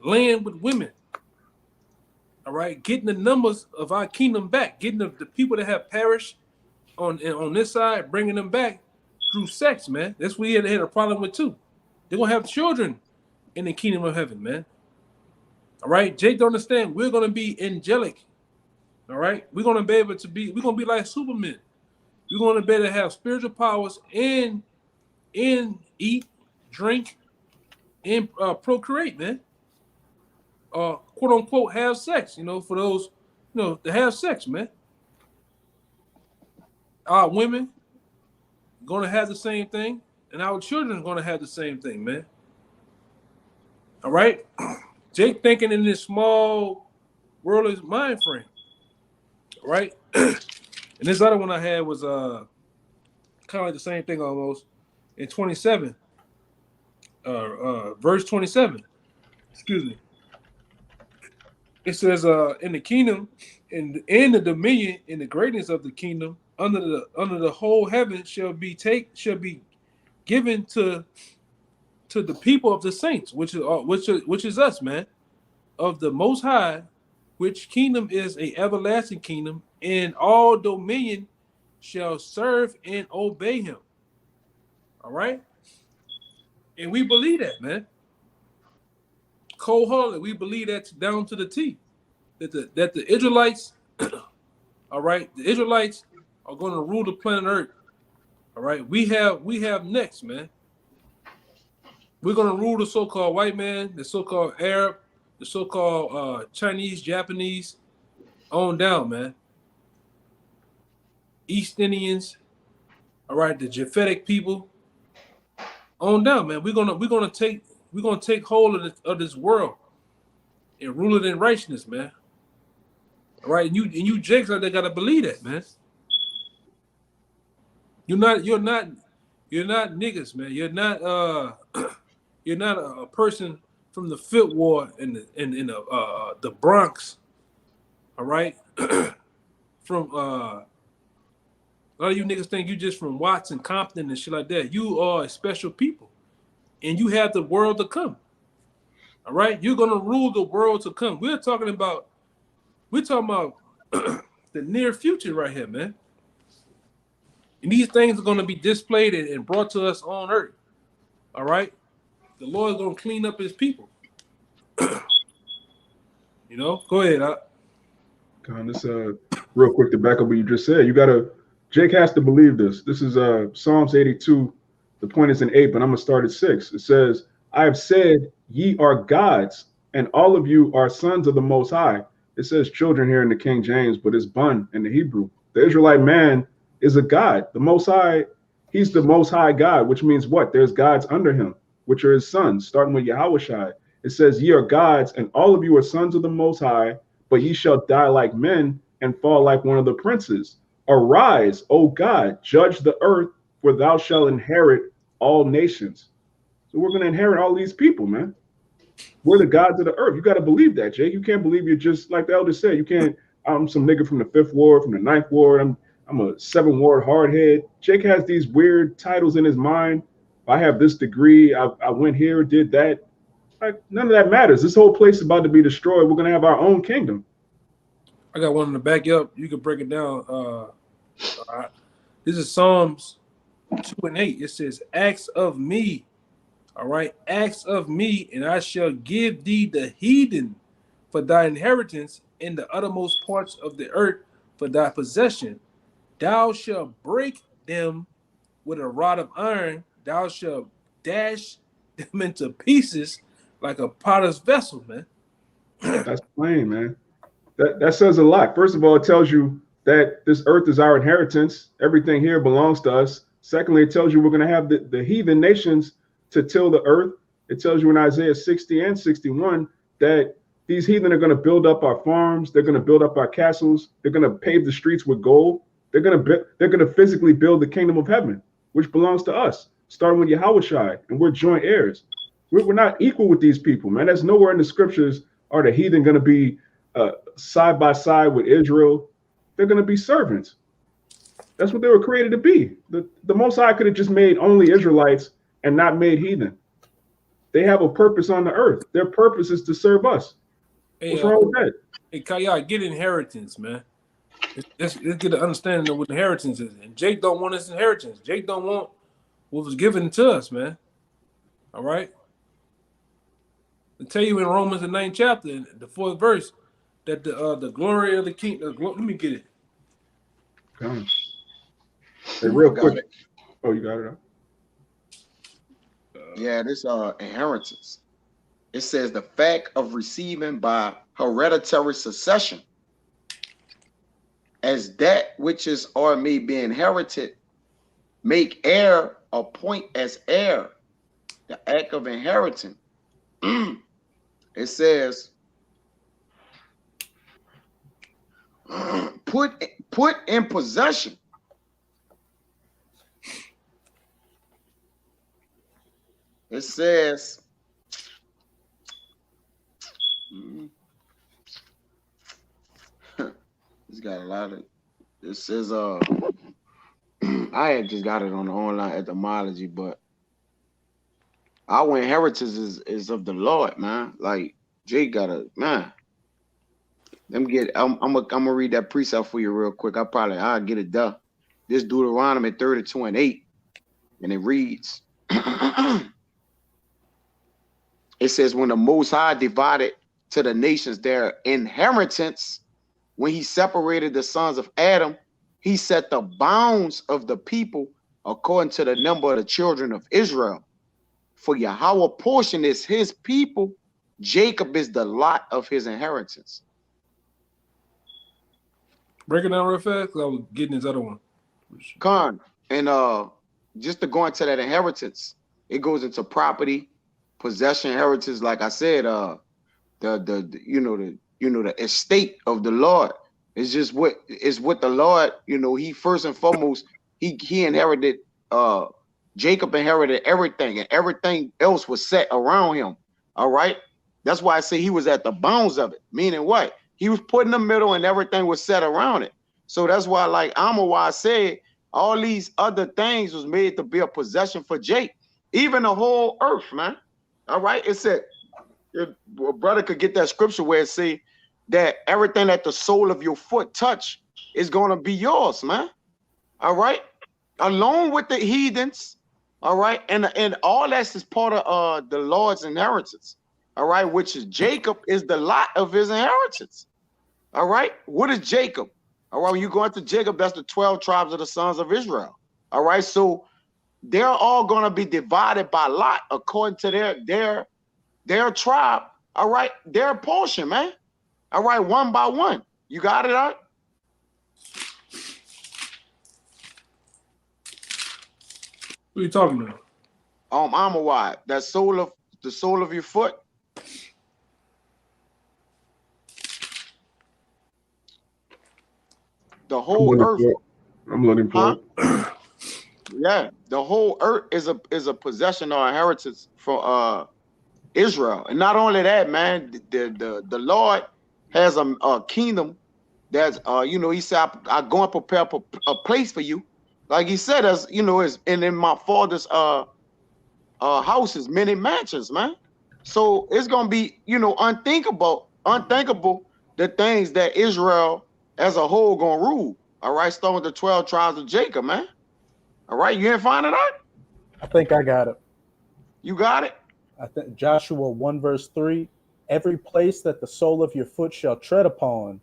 laying with women. All right, getting the numbers of our kingdom back, getting the people that have perished on this side, bringing them back through sex, man. That's what he had a problem with too. They're gonna have children in the kingdom of heaven, man. All right, Jake, don't understand. We're gonna be angelic. All right, we're gonna be like Superman. We're gonna be able to have spiritual powers and eat, drink, and procreate, man. Quote unquote have sex, for those, to have sex, man. Our women gonna have the same thing, and our children are gonna have the same thing, man. All right, Jake thinking in this small worldly mind frame, right? And this other one I had was kind of like the same thing almost in 27, verse 27. Excuse me. It says, in the kingdom, in the dominion, in the greatness of the kingdom, under the whole heaven shall be given to the people of the saints, which is us, man, of the Most High, which kingdom is a everlasting kingdom, and all dominion shall serve and obey him. All right, and we believe that, man. Cold-heartedly, we believe that down to the T. That the Israelites, all right, the Israelites are going to rule the planet Earth. All right, we have next, man. We're going to rule the so-called white man, the so-called Arab, the so-called Chinese, Japanese, on down, man. East Indians, all right, the Japhetic people, on down, man. We're gonna take hold of this world and rule it in righteousness, man. All right, and you Jakes out there gotta believe that, man. You're not niggas, man. You're not you're not a person from the Fifth Ward in the Bronx. All right, from a lot of you niggas think you just from Watts and Compton and shit like that. You are a special people, and you have the world to come. All right, you're gonna rule the world to come. We're talking about the near future right here, man. And these things are gonna be displayed and brought to us on earth. All right, the Lord's gonna clean up His people. Go ahead. This real quick to back up what you just said. Jake has to believe this. This is Psalms 82. The point is in 8, but I'm gonna start at 6. It says, "I have said, ye are gods, and all of you are sons of the Most High." It says children here in the King James, but it's bun in the Hebrew. The Israelite man is a god. The Most High, he's the Most High God, which means what? There's gods under him, which are his sons, starting with Yahushua. It says, "Ye are gods, and all of you are sons of the Most High, but ye shall die like men and fall like one of the princes. Arise, O God, judge the earth, for thou shalt inherit all nations." So we're going to inherit all these people, man. We're the gods of the earth. You got to believe that, Jake. You can't believe you're just like the elder said. You can't. I'm some nigga from the 5th Ward, from the 9th Ward. I'm a 7th Ward hardhead. Jake has these weird titles in his mind. I have this degree. I went here, did that. Like, none of that matters. This whole place is about to be destroyed. We're going to have our own kingdom. I got one in the back up. You can break it down. This is Psalms 2 and 8. It says, "Acts of me." All right, "Acts of me, and I shall give thee the heathen for thy inheritance, in the uttermost parts of the earth for thy possession. Thou shalt break them with a rod of iron, thou shalt dash them into pieces like a potter's vessel, man. That's plain, man. That says a lot. First of all, it tells you that this earth is our inheritance. Everything here belongs to us. Secondly, it tells you we're going to have the heathen nations to till the earth. It tells you in Isaiah 60 and 61 that these heathen are going to build up our farms. They're going to build up our castles. They're going to pave the streets with gold. They're going to physically build the kingdom of heaven, which belongs to us, starting with Yahushua, and we're joint heirs. We're not equal with these people, man. That's nowhere in the scriptures are the heathen going to be side by side with Israel. They're going to be servants. That's what they were created to be. The Most High could have just made only Israelites and not made heathen. They have a purpose on the earth. Their purpose is to serve us. Hey, what's wrong with that? Hey, Kaya, get inheritance, man. Let's get an understanding of what inheritance is. And Jake don't want his inheritance. Jake don't want what was given to us, man. All right? I tell you in Romans the 9th chapter, the 4th verse, that the glory of the king. Let me get it. Come. Hey, real quick. Oh, you got it. Yeah, this inheritance. It says the fact of receiving by hereditary succession, as that which is or may be inherited, make heir, appoint as heir. The act of inheriting. It says, put in possession. It says, it's got a lot of. It says, I had just got it on the online etymology, but our inheritance is of the Lord, man. Like Jake got a man. I'm gonna read that precept for you real quick. I'll get it done. This Deuteronomy 32:8, and it reads. It says, when the Most High divided to the nations their inheritance, when he separated the sons of Adam, he set the bounds of the people according to the number of the children of Israel. For Yahweh portion is his people, Jacob is the lot of his inheritance. Break it down real fast, because I was getting this other one. Con, and just to go into that inheritance, it goes into property, possession, inheritance. Like I said, the estate of the Lord is just what the Lord, he first and foremost, he inherited, Jacob inherited everything, and everything else was set around him. All right. That's why I say he was at the bounds of it. Meaning what? He was put in the middle and everything was set around it. So that's why, like Amawai said, all these other things was made to be a possession for Jake. Even the whole earth, man. All right. It said, your brother could get that scripture where it say that everything that the sole of your foot touch is going to be yours, man. All right. Along with the heathens. All right. And all that's is part of the Lord's inheritance. All right. Which is Jacob is the lot of his inheritance. All right. What is Jacob? All right. When you go into Jacob, that's the 12 tribes of the sons of Israel. All right. So they're all going to be divided by lot according to their tribe. All right. Their portion, man. All right. One by one. You got it, Art? What are you talking about? Amawai, the sole of your foot. The whole earth. I'm looking for it. Yeah, the whole earth is a possession or inheritance for Israel. And not only that, man, the Lord has a kingdom that's he said, I go and prepare a place for you. Like he said, as is and in my father's house is many mansions, man. So it's gonna be, unthinkable the things that Israel as a whole gonna rule. All right, starting with the 12 tribes of Jacob, man. All right, you didn't find it out? I think I got it. You got it? I think Joshua 1 verse 3, every place that the sole of your foot shall tread upon,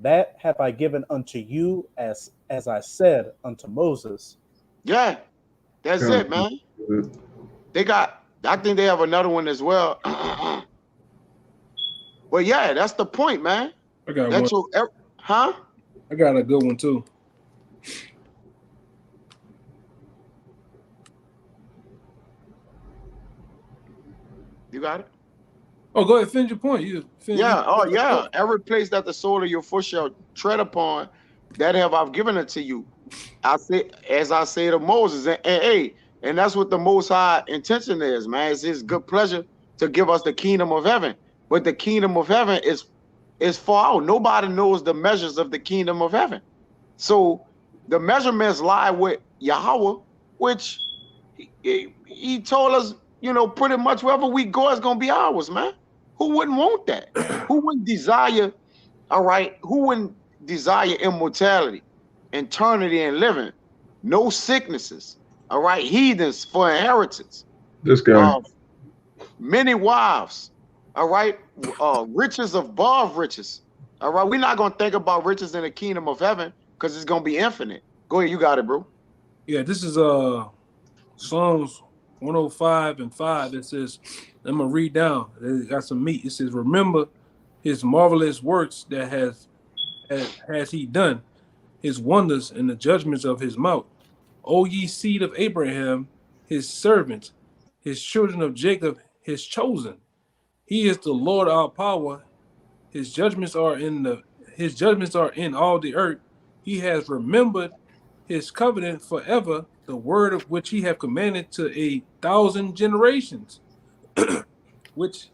that have I given unto you as I said unto Moses. Yeah. That's it, man. They got, I think they have another one as well. Well, yeah, that's the point, man. I got That's one. your, huh? I got a good one too. You got it? Oh, go ahead, finish your point. Yeah, oh yeah. Every place that the sole of your foot shall tread upon, that have I've given it to you. I say, as I say to Moses, and that's what the Most High intention is, man. It's His good pleasure to give us the kingdom of heaven. But the kingdom of heaven is far out. Nobody knows the measures of the kingdom of heaven. So the measurements lie with Yahweh, which he told us, you know, pretty much wherever we go is gonna be ours, man. Who wouldn't want that? Who wouldn't desire, all right? Who wouldn't desire immortality, eternity, and living? No sicknesses, all right? Heathens for inheritance. This guy. Many wives, all right? Riches above riches, all right? We're not going to think about riches in the kingdom of heaven because it's going to be infinite. Go ahead, you got it, bro. Yeah, this is Psalms 105:5. It says, I'm gonna read down. It got some meat. It says, remember his marvelous works that has he done, his wonders and the judgments of his mouth. O ye seed of Abraham, his servant, his children of Jacob, his chosen. He is the Lord our power. His judgments are in all the earth. He has remembered his covenant forever, the word of which he have commanded to 1,000 generations. Which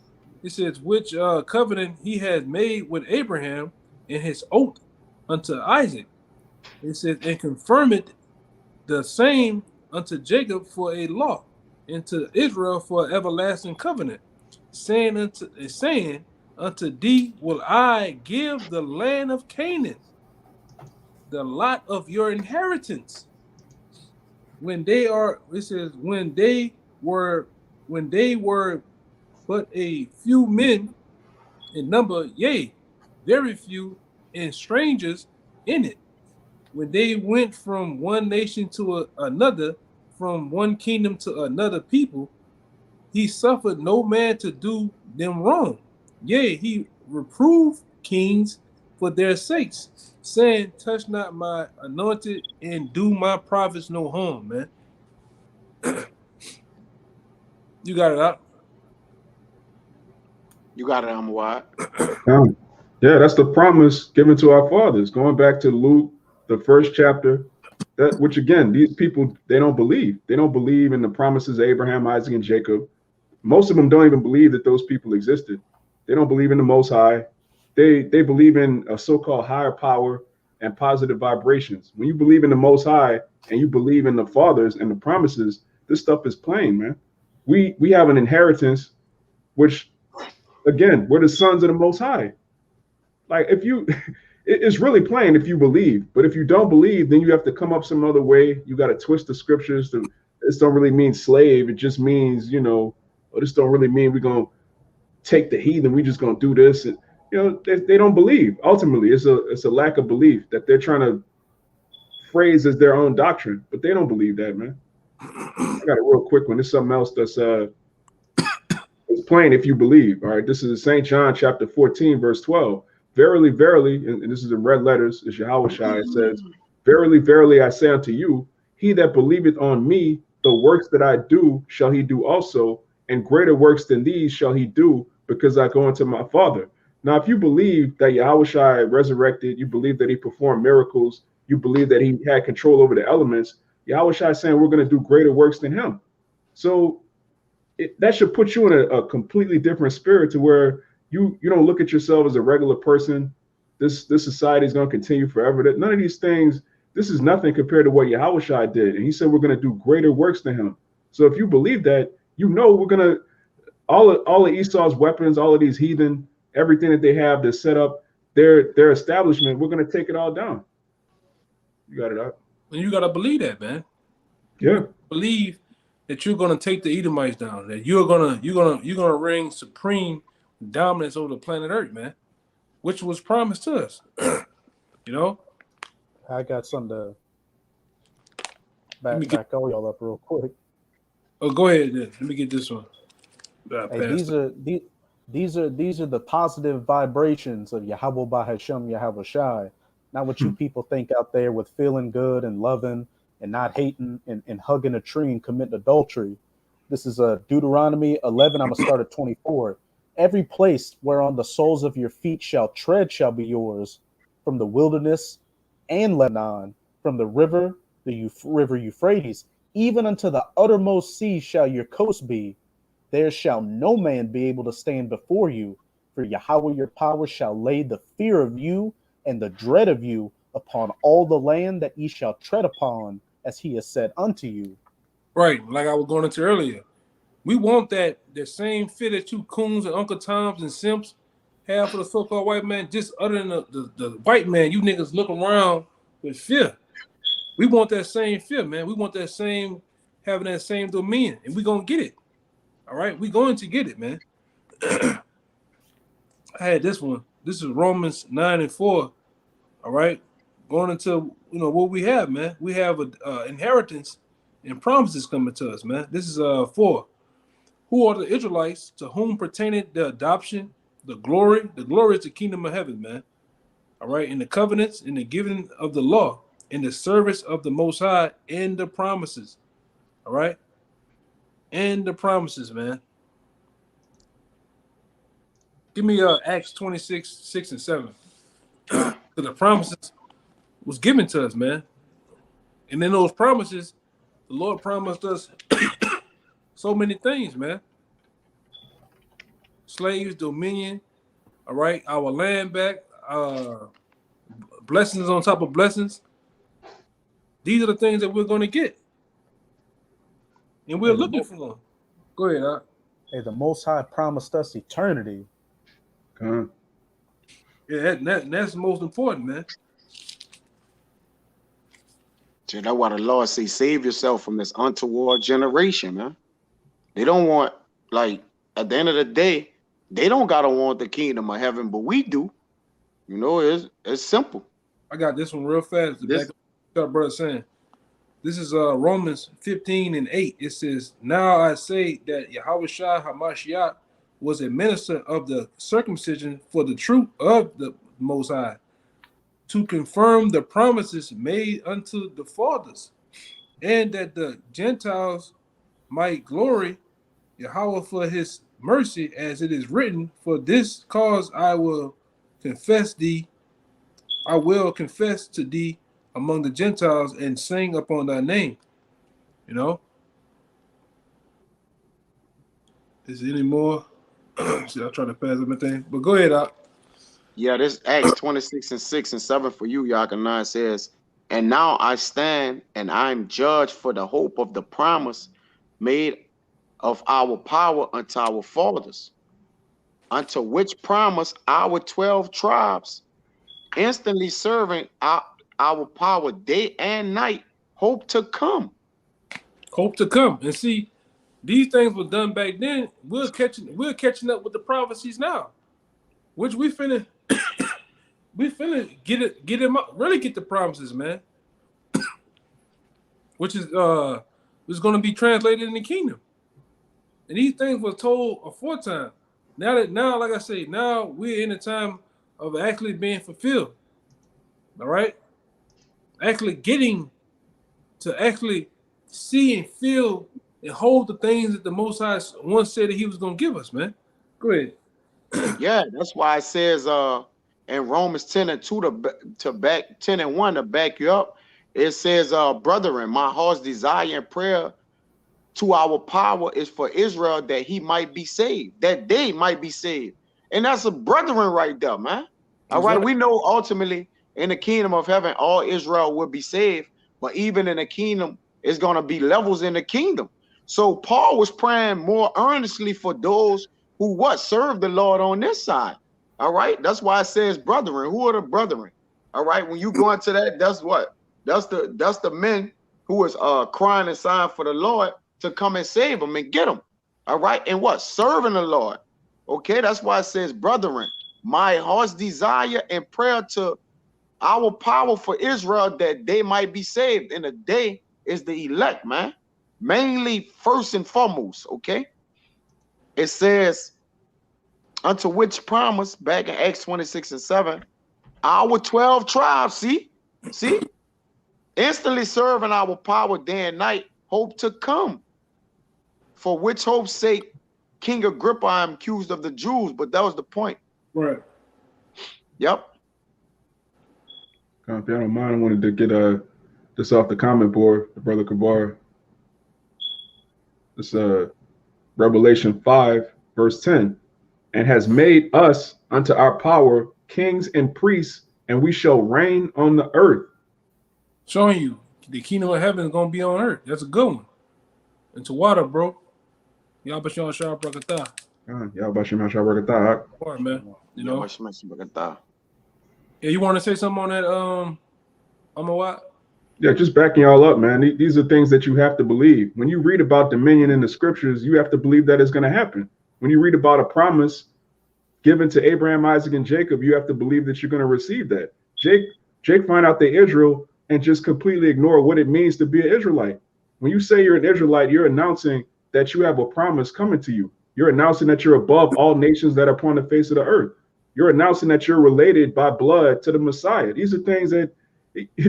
it says, which covenant he has made with Abraham and his oath unto Isaac. It says, and confirm it the same unto Jacob for a law, and to Israel for an everlasting covenant, saying unto thee will I give the land of Canaan, the lot of your inheritance. When they were but a few men in number, yea, very few, and strangers in it. When they went from one nation to another, from one kingdom to another people, he suffered no man to do them wrong. Yea, he reproved kings for their sakes, saying, touch not my anointed and do my prophets no harm, man. You got it out. You got it, Amawad. Yeah, that's the promise given to our fathers. Going back to Luke, the first chapter, that which again, these people, they don't believe. They don't believe in the promises of Abraham, Isaac, and Jacob. Most of them don't even believe that those people existed. They don't believe in the Most High. They believe in a so-called higher power and positive vibrations. When you believe in the Most High and you believe in the fathers and the promises, this stuff is plain, man. We have an inheritance, which, again, we're the sons of the Most High. Like, if you, it's really plain if you believe. But if you don't believe, then you have to come up some other way. You got to twist the scriptures. This don't really mean slave. It just means, you know, this don't really mean we're going to take the heathen. We just going to do this. And, you know, they don't believe. Ultimately, it's a lack of belief that they're trying to phrase as their own doctrine. But they don't believe that, man. I got a real quick one. This is something else that's it's plain if you believe. All right, this is St. John chapter 14, verse 12. Verily, verily, and this is in red letters, it's Yahweh Shai. It says, verily, verily, I say unto you, he that believeth on me, the works that I do shall he do also, and greater works than these shall he do, because I go unto my Father. Now, if you believe that Yahweh Shai resurrected, you believe that he performed miracles, you believe that he had control over the elements, Yahweh Shai is saying we're going to do greater works than him. So that should put you in a completely different spirit to where you don't look at yourself as a regular person. This society is going to continue forever. That none of these things, this is nothing compared to what Yahweh Shai did. And he said we're going to do greater works than him. So if you believe that, you know we're going to, all of Esau's weapons, all of these heathen, everything that they have to set up their establishment, we're going to take it all down. You got it out. And you got to believe that, man. Yeah. Believe that you're going to take the Edomites down, that you're going to reign supreme dominance over the planet Earth, man, which was promised to us. You know, I got something to back all y'all up real quick. Oh, go ahead then. Let me get this one. Hey, these are the positive vibrations of Yahweh Bahashem Yahweh Shai, not what you people think out there with feeling good and loving and not hating and hugging a tree and committing adultery. This is Deuteronomy 11. I'm gonna start at 24. Every place whereon the soles of your feet shall tread shall be yours, from the wilderness and Lebanon, from the river Euphrates, even unto the uttermost sea shall your coast be. There shall no man be able to stand before you, for Yahweh your power shall lay the fear of you and the dread of you upon all the land that ye shall tread upon, as he has said unto you. Right, like I was going into earlier. We want that same fear that you coons and Uncle Toms and Simps have for the so-called white man, just other than the white man. You niggas look around with fear. We want that same fear, man. We want that same, having that same dominion, and we're going to get it. All right, we're going to get it, man. I had this one. This is Romans 9:4. All right, going into what we have, man. We have an inheritance and promises coming to us, man. This is 4. Who are the Israelites to whom pertaineth the adoption, the glory? The glory is the kingdom of heaven, man. All right, in the covenants, in the giving of the law, in the service of the Most High, and the promises. All right. And the promises, man. Give me Acts 26:6-7. The promises was given to us, man. And in those promises, the Lord promised us so many things, man. Slaves, dominion, all right, our land back, blessings on top of blessings. These are the things that we're going to get. And we're looking for them. Go ahead, Doc. Hey, the Most High promised us eternity. Yeah, that's the most important, man. So that's why the Lord say, save yourself from this untoward generation, man. They don't want, like, at the end of the day, they don't gotta want the kingdom of heaven, but we do. It's simple. I got this one real fast. Back brother saying. This is Romans 15:8. It says, now I say that Yahweh Shai HaMashiach was a minister of the circumcision for the truth of the Most High, to confirm the promises made unto the fathers, and that the Gentiles might glory Yahweh for his mercy, as it is written, for this cause I will confess to thee among the Gentiles and sing upon thy name. Is there any more? See, I'll try to pass everything, but go ahead, Doc. Yeah, this Acts 26:6-7 for you, Yakanai says, and now I stand and I am judged for the hope of the promise made of our power unto our fathers, unto which promise our 12 tribes, instantly serving our power day and night, hope to come. Hope to come. And see, these things were done back then. We're catching up with the prophecies now, which we finna get him up, really get the promises, man. Which is going to be translated in the kingdom. And these things were told aforetime. Now, like I say, now we're in the time of actually being fulfilled. All right? Actually getting to actually see and feel and hold the things that the Most High once said that he was going to give us, man. Go ahead. Yeah, that's why it says in Romans 10:2 to back 10:1 to back you up. It says, brethren, my heart's desire and prayer to our power is for Israel, that he might be saved, that they might be saved. And that's a brethren right there, man. All right, we know ultimately in the kingdom of heaven, all Israel will be saved, but even in the kingdom, it's going to be levels in the kingdom. So Paul was praying more earnestly for those who serve the Lord on this side. All right, that's why it says brethren. Who are the brethren? All right, when you go into that, that's what? That's the men who is crying and sighing for the Lord to come and save them and get them. All right, and serving the Lord. Okay, that's why it says brethren, my heart's desire and prayer to our power for Israel, that they might be saved. And the they is the elect, man. Mainly, first and foremost, okay? It says, unto which promise, back in Acts 26 and 7, our 12 tribes, see, instantly serving our power day and night, hope to come. For which hope's sake, King Agrippa, I am accused of the Jews, but that was the point. Right. Yep. If y'all don't mind, I wanted to get this off the comment board, the brother Kabar. This Revelation 5, verse 10, and has made us unto our power kings and priests, and we shall reign on the earth. Showing you the kingdom of heaven is gonna be on earth. That's a good one. Into water, bro. Y'all but y'all sharp rakata. Y'all about your mouth, All right, man. You know. Yeah, you want to say something on that? I'm a what? Yeah, just backing y'all up, man. These are things that you have to believe. When you read about dominion in the scriptures, you have to believe that it's going to happen. When you read about a promise given to Abraham, Isaac, and Jacob, you have to believe that you're going to receive that. Jake find out they're Israel and just completely ignore what it means to be an Israelite. When you say you're an Israelite, you're announcing that you have a promise coming to you. You're announcing that you're above all nations that are upon the face of the earth. You're announcing that you're related by blood to the Messiah. These are things that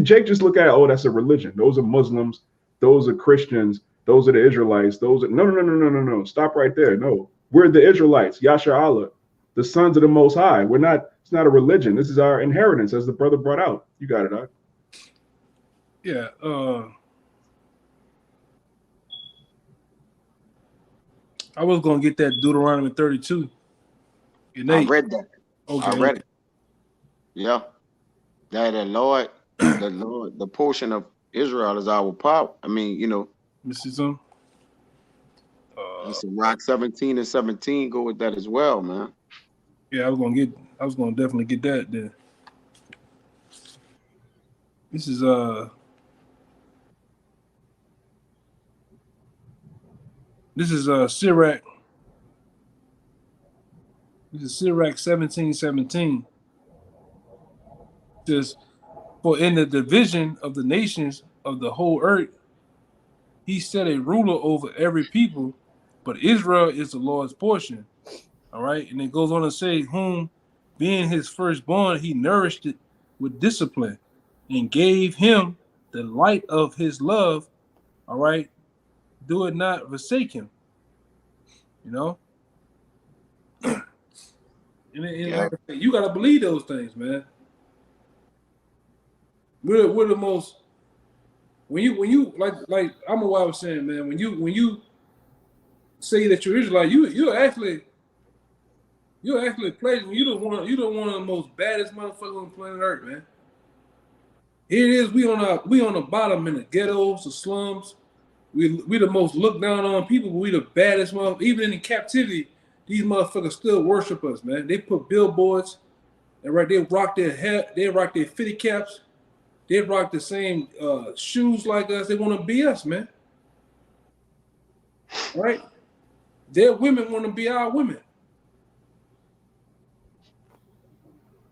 Jake just look at, oh, that's a religion. Those are Muslims. Those are Christians. Those are the Israelites. Those are no. Stop right there. No, we're the Israelites. Yasha Allah, the sons of the Most High. We're not. It's not a religion. This is our inheritance, as the brother brought out. You got it, Doc. Yeah. I was gonna get that Deuteronomy 32. I read that. Okay. I read it. Yeah. That the portion of Israel is our power. I mean, you know. Let me see some. Rock 17 and 17 go with that as well, man. Yeah, I was gonna definitely get that then. This is Sirach. This is Sirach 17:17. It says, for in the division of the nations of the whole earth, he set a ruler over every people, but Israel is the Lord's portion. All right. And it goes on to say, whom being his firstborn, he nourished it with discipline and gave him the light of his love. All right. Do it not forsake him. You know? And like I said, you got to believe those things, man. We're the most, when you like I'm what I was saying, man, when you say that you're Israelite, you're actually pledging you're one of the most baddest motherfuckers on planet Earth, man. Here it is, we on the bottom in the ghettos, the slums. We the most looked down on people, but we the baddest motherfuckers. Even in captivity, these motherfuckers still worship us, man. They put billboards, and right, they rock their hair, they rock their fitty caps, they rock the same shoes like us. They want to be us, man. Right? Their women want to be our women.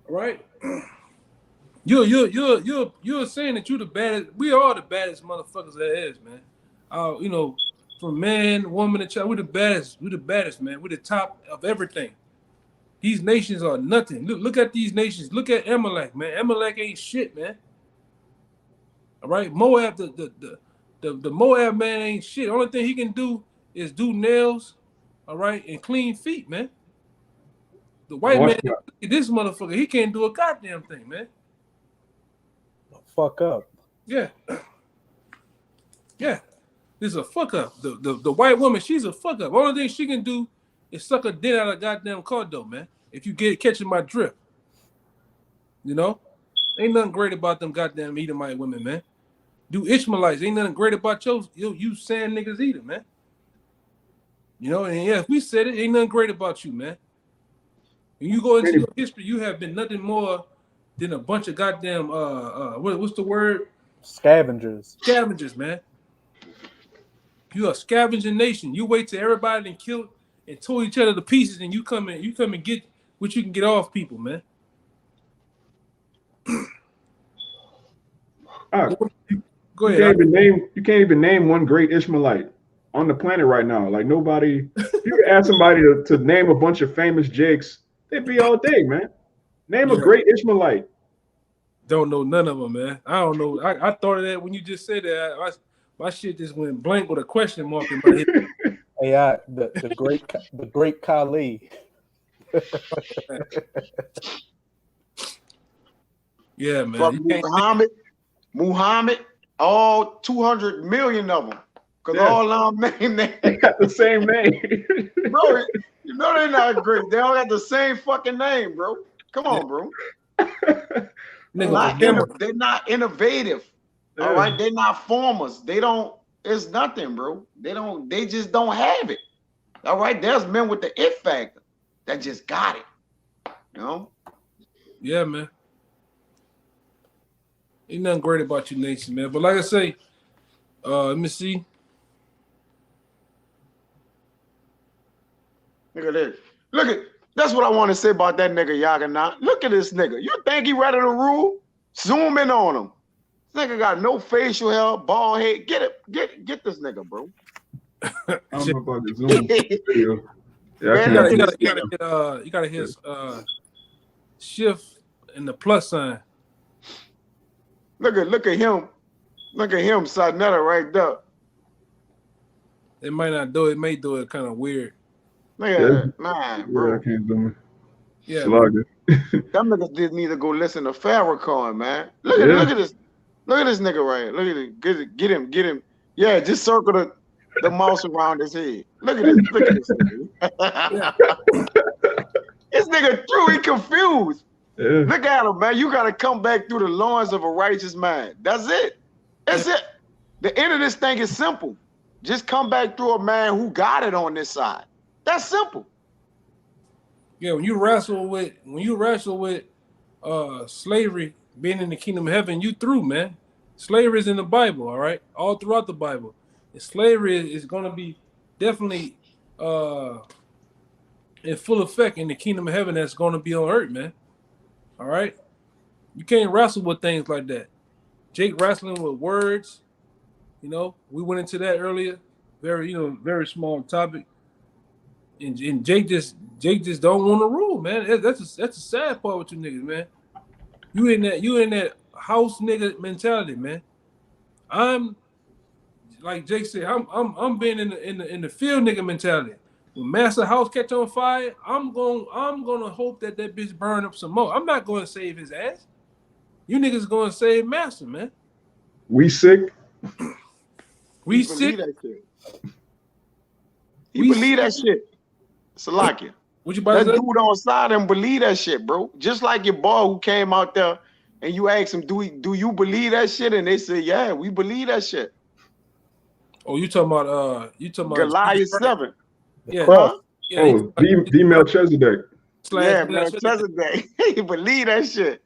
Right? You're saying that you're the baddest. We are the baddest motherfuckers there is, man. You know, from man, woman, and child, we're the baddest. We're the baddest, man. We're the top of everything. These nations are nothing. Look at these nations. Look at Amalek, man. Amalek ain't shit, man. All right, Moab, the Moab man ain't shit. Only thing he can do is do nails, all right, and clean feet, man. The white man, this motherfucker, he can't do a goddamn thing, man. Fuck up. Yeah. Yeah. This is a fuck up. The white woman, she's a fuck up. Only thing she can do is suck a dick out of goddamn cordo, man. If you catching my drift. You know? Ain't nothing great about them goddamn Edomite women, man. Do Ishmaelites. Ain't nothing great about you sand niggas either, man. You know, and yeah, if we said it, ain't nothing great about you, man. When you go into your history, you have been nothing more than a bunch of goddamn what's the word? Scavengers. Scavengers, man. You are a scavenging nation. You wait till everybody and kill and tore each other to pieces, and you come and get what you can get off people, man. Go You ahead. can't even name one great Ishmaelite on the planet right now. Like nobody. If you ask somebody to name a bunch of famous Jakes, they'd be all day, man. Name a Yeah. great Ishmaelite. Don't know none of them, man. I don't know. I thought of that when you just said that. My shit just went blank with a question mark in my head. AI, the great Kali. Yeah, man. Fuck You can't- Muhammad, all 200 million of them. Because Yeah. all of them name They that. got the same name. Bro, you know they're not great. They all got the same fucking name, bro. Come on, bro. Nigga, They're not innovative. All right, they're not formers. They don't. It's nothing, bro. They just don't have it. All right, there's men with the it factor that just got it. You know. Yeah, man. Ain't nothing great about you, nation, man. But like I say, let me see. Look at this. That's what I want to say about that nigga Yagana. Look at this nigga. You think he ready to rule? Zoom in on him. This nigga got no facial hair, bald head. Get this nigga, bro. I don't know about the Zoom video. Yeah, I Man, can't. You gotta hit shift and the plus sign. Look at him. Look at him, Sarnetta right there. It might not do it. It may do it kind of weird. Look at that. Man, bro. Yeah, I can't zoom in. Yeah. Slugger. Them niggas didn't need to go listen to Farrakhan, man. Look at this. Look at this nigga right here. Look at it. Get him. Yeah, just circle the mouse around his head. Look at this. Look at this nigga. This nigga through, he confused. Yeah. Look at him, man. You gotta come back through the loins of a righteous man. That's it. That's it. The end of this thing is simple. Just come back through a man who got it on this side. That's simple. Yeah, when you wrestle with slavery being in the kingdom of heaven, you through, man. Slavery is in the Bible, all right? All throughout the Bible. And slavery is gonna be definitely in full effect in the kingdom of heaven that's gonna be on earth, man. All right? You can't wrestle with things like that. Jake wrestling with words, you know, we went into that earlier. Very small topic. And Jake just don't want to rule, man. That's a sad part with you niggas, man. You in that house nigga mentality, man. I'm like Jake said, I'm being in the field nigga mentality. When Master House catch on fire, I'm gonna hope that bitch burn up some more. I'm not gonna save his ass. You niggas gonna save Master, man. We sick. We He sick. believe that shit. He believe that shit. Salakia. What you about That to say? dude on side him believe that shit, bro. Just like your boy who came out there and you asked him, do you believe that shit? And they said, yeah, we believe that shit. Oh, you talking about Goliath 7. Yeah. Huh? Yeah, Oh, D Melchizedek. Yeah, man, Chesapeake. He believe that shit.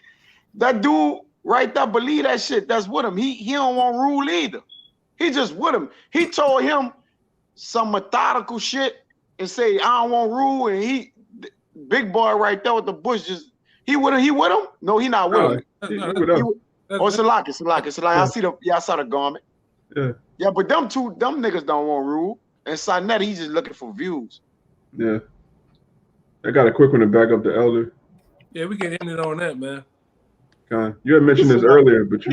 That dude right there believe that shit. That's with him. He don't want rule either. He just with him. He told him some methodical shit and say, I don't want rule. And he, big boy right there with the bush, just he with him? No, he not with him. Salaki. I saw the garment. Yeah, but them niggas don't want rule. And Sarnetta, he's just looking for views. Yeah. I got a quick one to back up the elder. Yeah, we can end it on that, man. You had mentioned this earlier, but you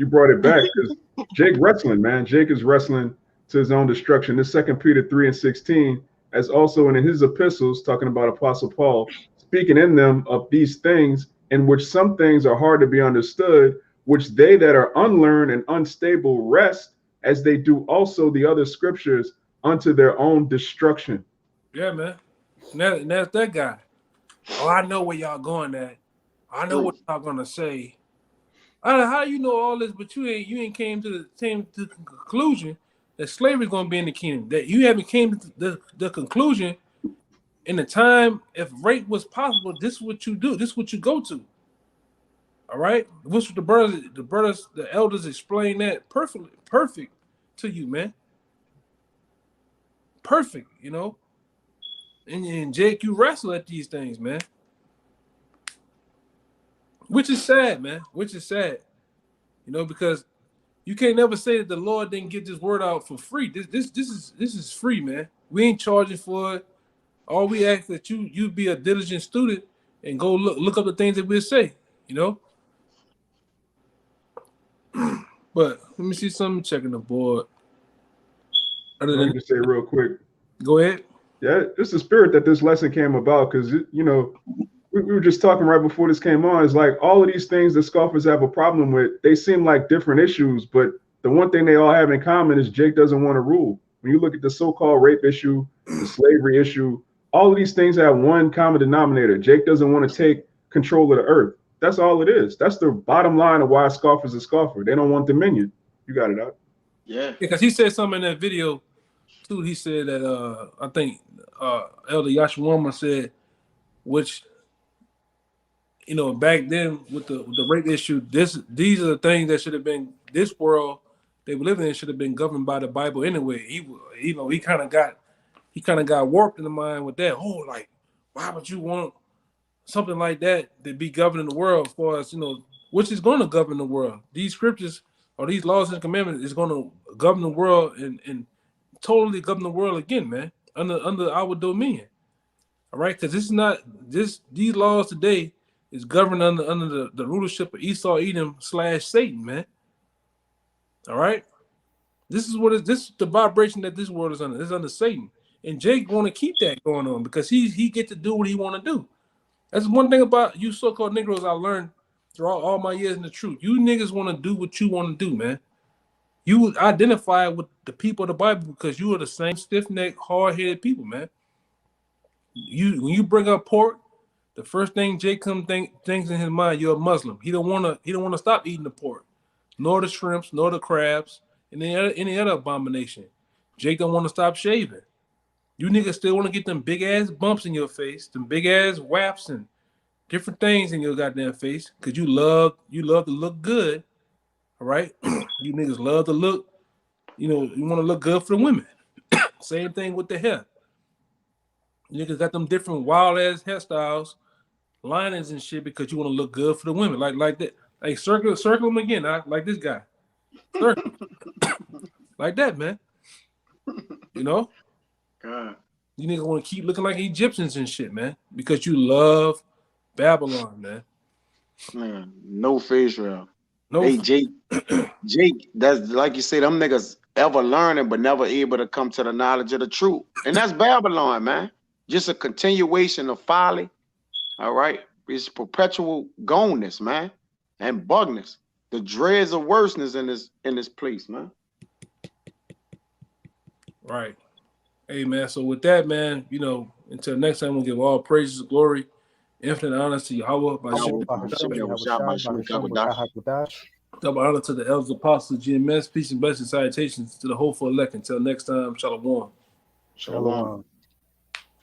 brought it back because Jake wrestling, man. Jake is wrestling to his own destruction. This 2 Peter 3:16, as also in his epistles, talking about Apostle Paul, speaking in them of these things, in which some things are hard to be understood, which they that are unlearned and unstable rest, as they do also the other scriptures, unto their own destruction. Yeah, man. And that's that guy. Oh, I know where y'all going at. I know what y'all gonna say. How you know all this, but you ain't came to the conclusion that slavery is gonna be in the kingdom. That you haven't came to the conclusion in the time if rape was possible. This is what you do. This is what you go to. All right. What's the brothers, the elders explain that perfect to you, man. Perfect, you know. And Jake, you wrestle at these things, man. Which is sad, man. Which is sad. You know, because you can't never say that the Lord didn't get this word out for free. This is free, man. We ain't charging for it. All we ask that you be a diligent student and go look up the things that we'll say, you know. But let me see something. Checking the board. Let me just say real quick. Go ahead. Yeah, it's the spirit that this lesson came about, because you know, we were just talking right before this came on. It's like all of these things that scoffers have a problem with, they seem like different issues, but the one thing they all have in common is Jake doesn't want to rule. When you look at the so-called rape issue, the slavery issue, all of these things have one common denominator. Jake doesn't want to take control of the earth. That's all it is. That's the bottom line of why a scoffer's a scoffer. They don't want dominion. You got it out. Yeah. Because he said something in that video too. He said that I think Elder Yashawama said, which, you know, back then with the rape issue, these are the things that should have been, this world they were living in should have been governed by the Bible anyway. He kind of got warped in the mind with that. Oh, like, why would you want something like that to be governing the world for us? You know, which is going to govern the world. These scriptures or these laws and commandments is going to govern the world and totally govern the world again, man, under our dominion. All right, because these laws today is governed under the rulership of Esau, Edom / Satan, man. All right, this is the vibration that this world is under. It's under Satan, and Jake want to keep that going on because he get to do what he want to do. That's one thing about you so-called Negroes I learned throughout all my years in the truth. You niggas want to do what you want to do, man. You identify with the people of the Bible because you are the same stiff-necked, hard-headed people, man. When you bring up pork, the first thing Jake thinks in his mind, you're a Muslim. He don't want to stop eating the pork, nor the shrimps, nor the crabs, and any other abomination. Jake don't want to stop shaving. You niggas still want to get them big ass bumps in your face, them big ass waps and different things in your goddamn face, because you love to look good. All right, you niggas love to look. You know, you want to look good for the women. Same thing with the hair. Niggas got them different wild ass hairstyles, linings and shit because you want to look good for the women. Like that. Hey, circle them again. Like this guy. Circle. Like that, man. You know? God. You niggas want to keep looking like Egyptians and shit, man. Because you love Babylon, man. Man, no face real. No. Hey, Jake, that's like you say, them niggas ever learning but never able to come to the knowledge of the truth. And that's Babylon, man. Just a continuation of folly. All right. It's perpetual goneness, man. And bugness. The dreads of worseness in this place, man. Right. Hey, man. So with that, man, you know, until next time, we'll give all praises, glory, infinite honor to Yahweh. Double honor to the elders, apostles, GMS. Peace and blessings, salutations to the hopeful elect. Until next time, shalom. Shalom.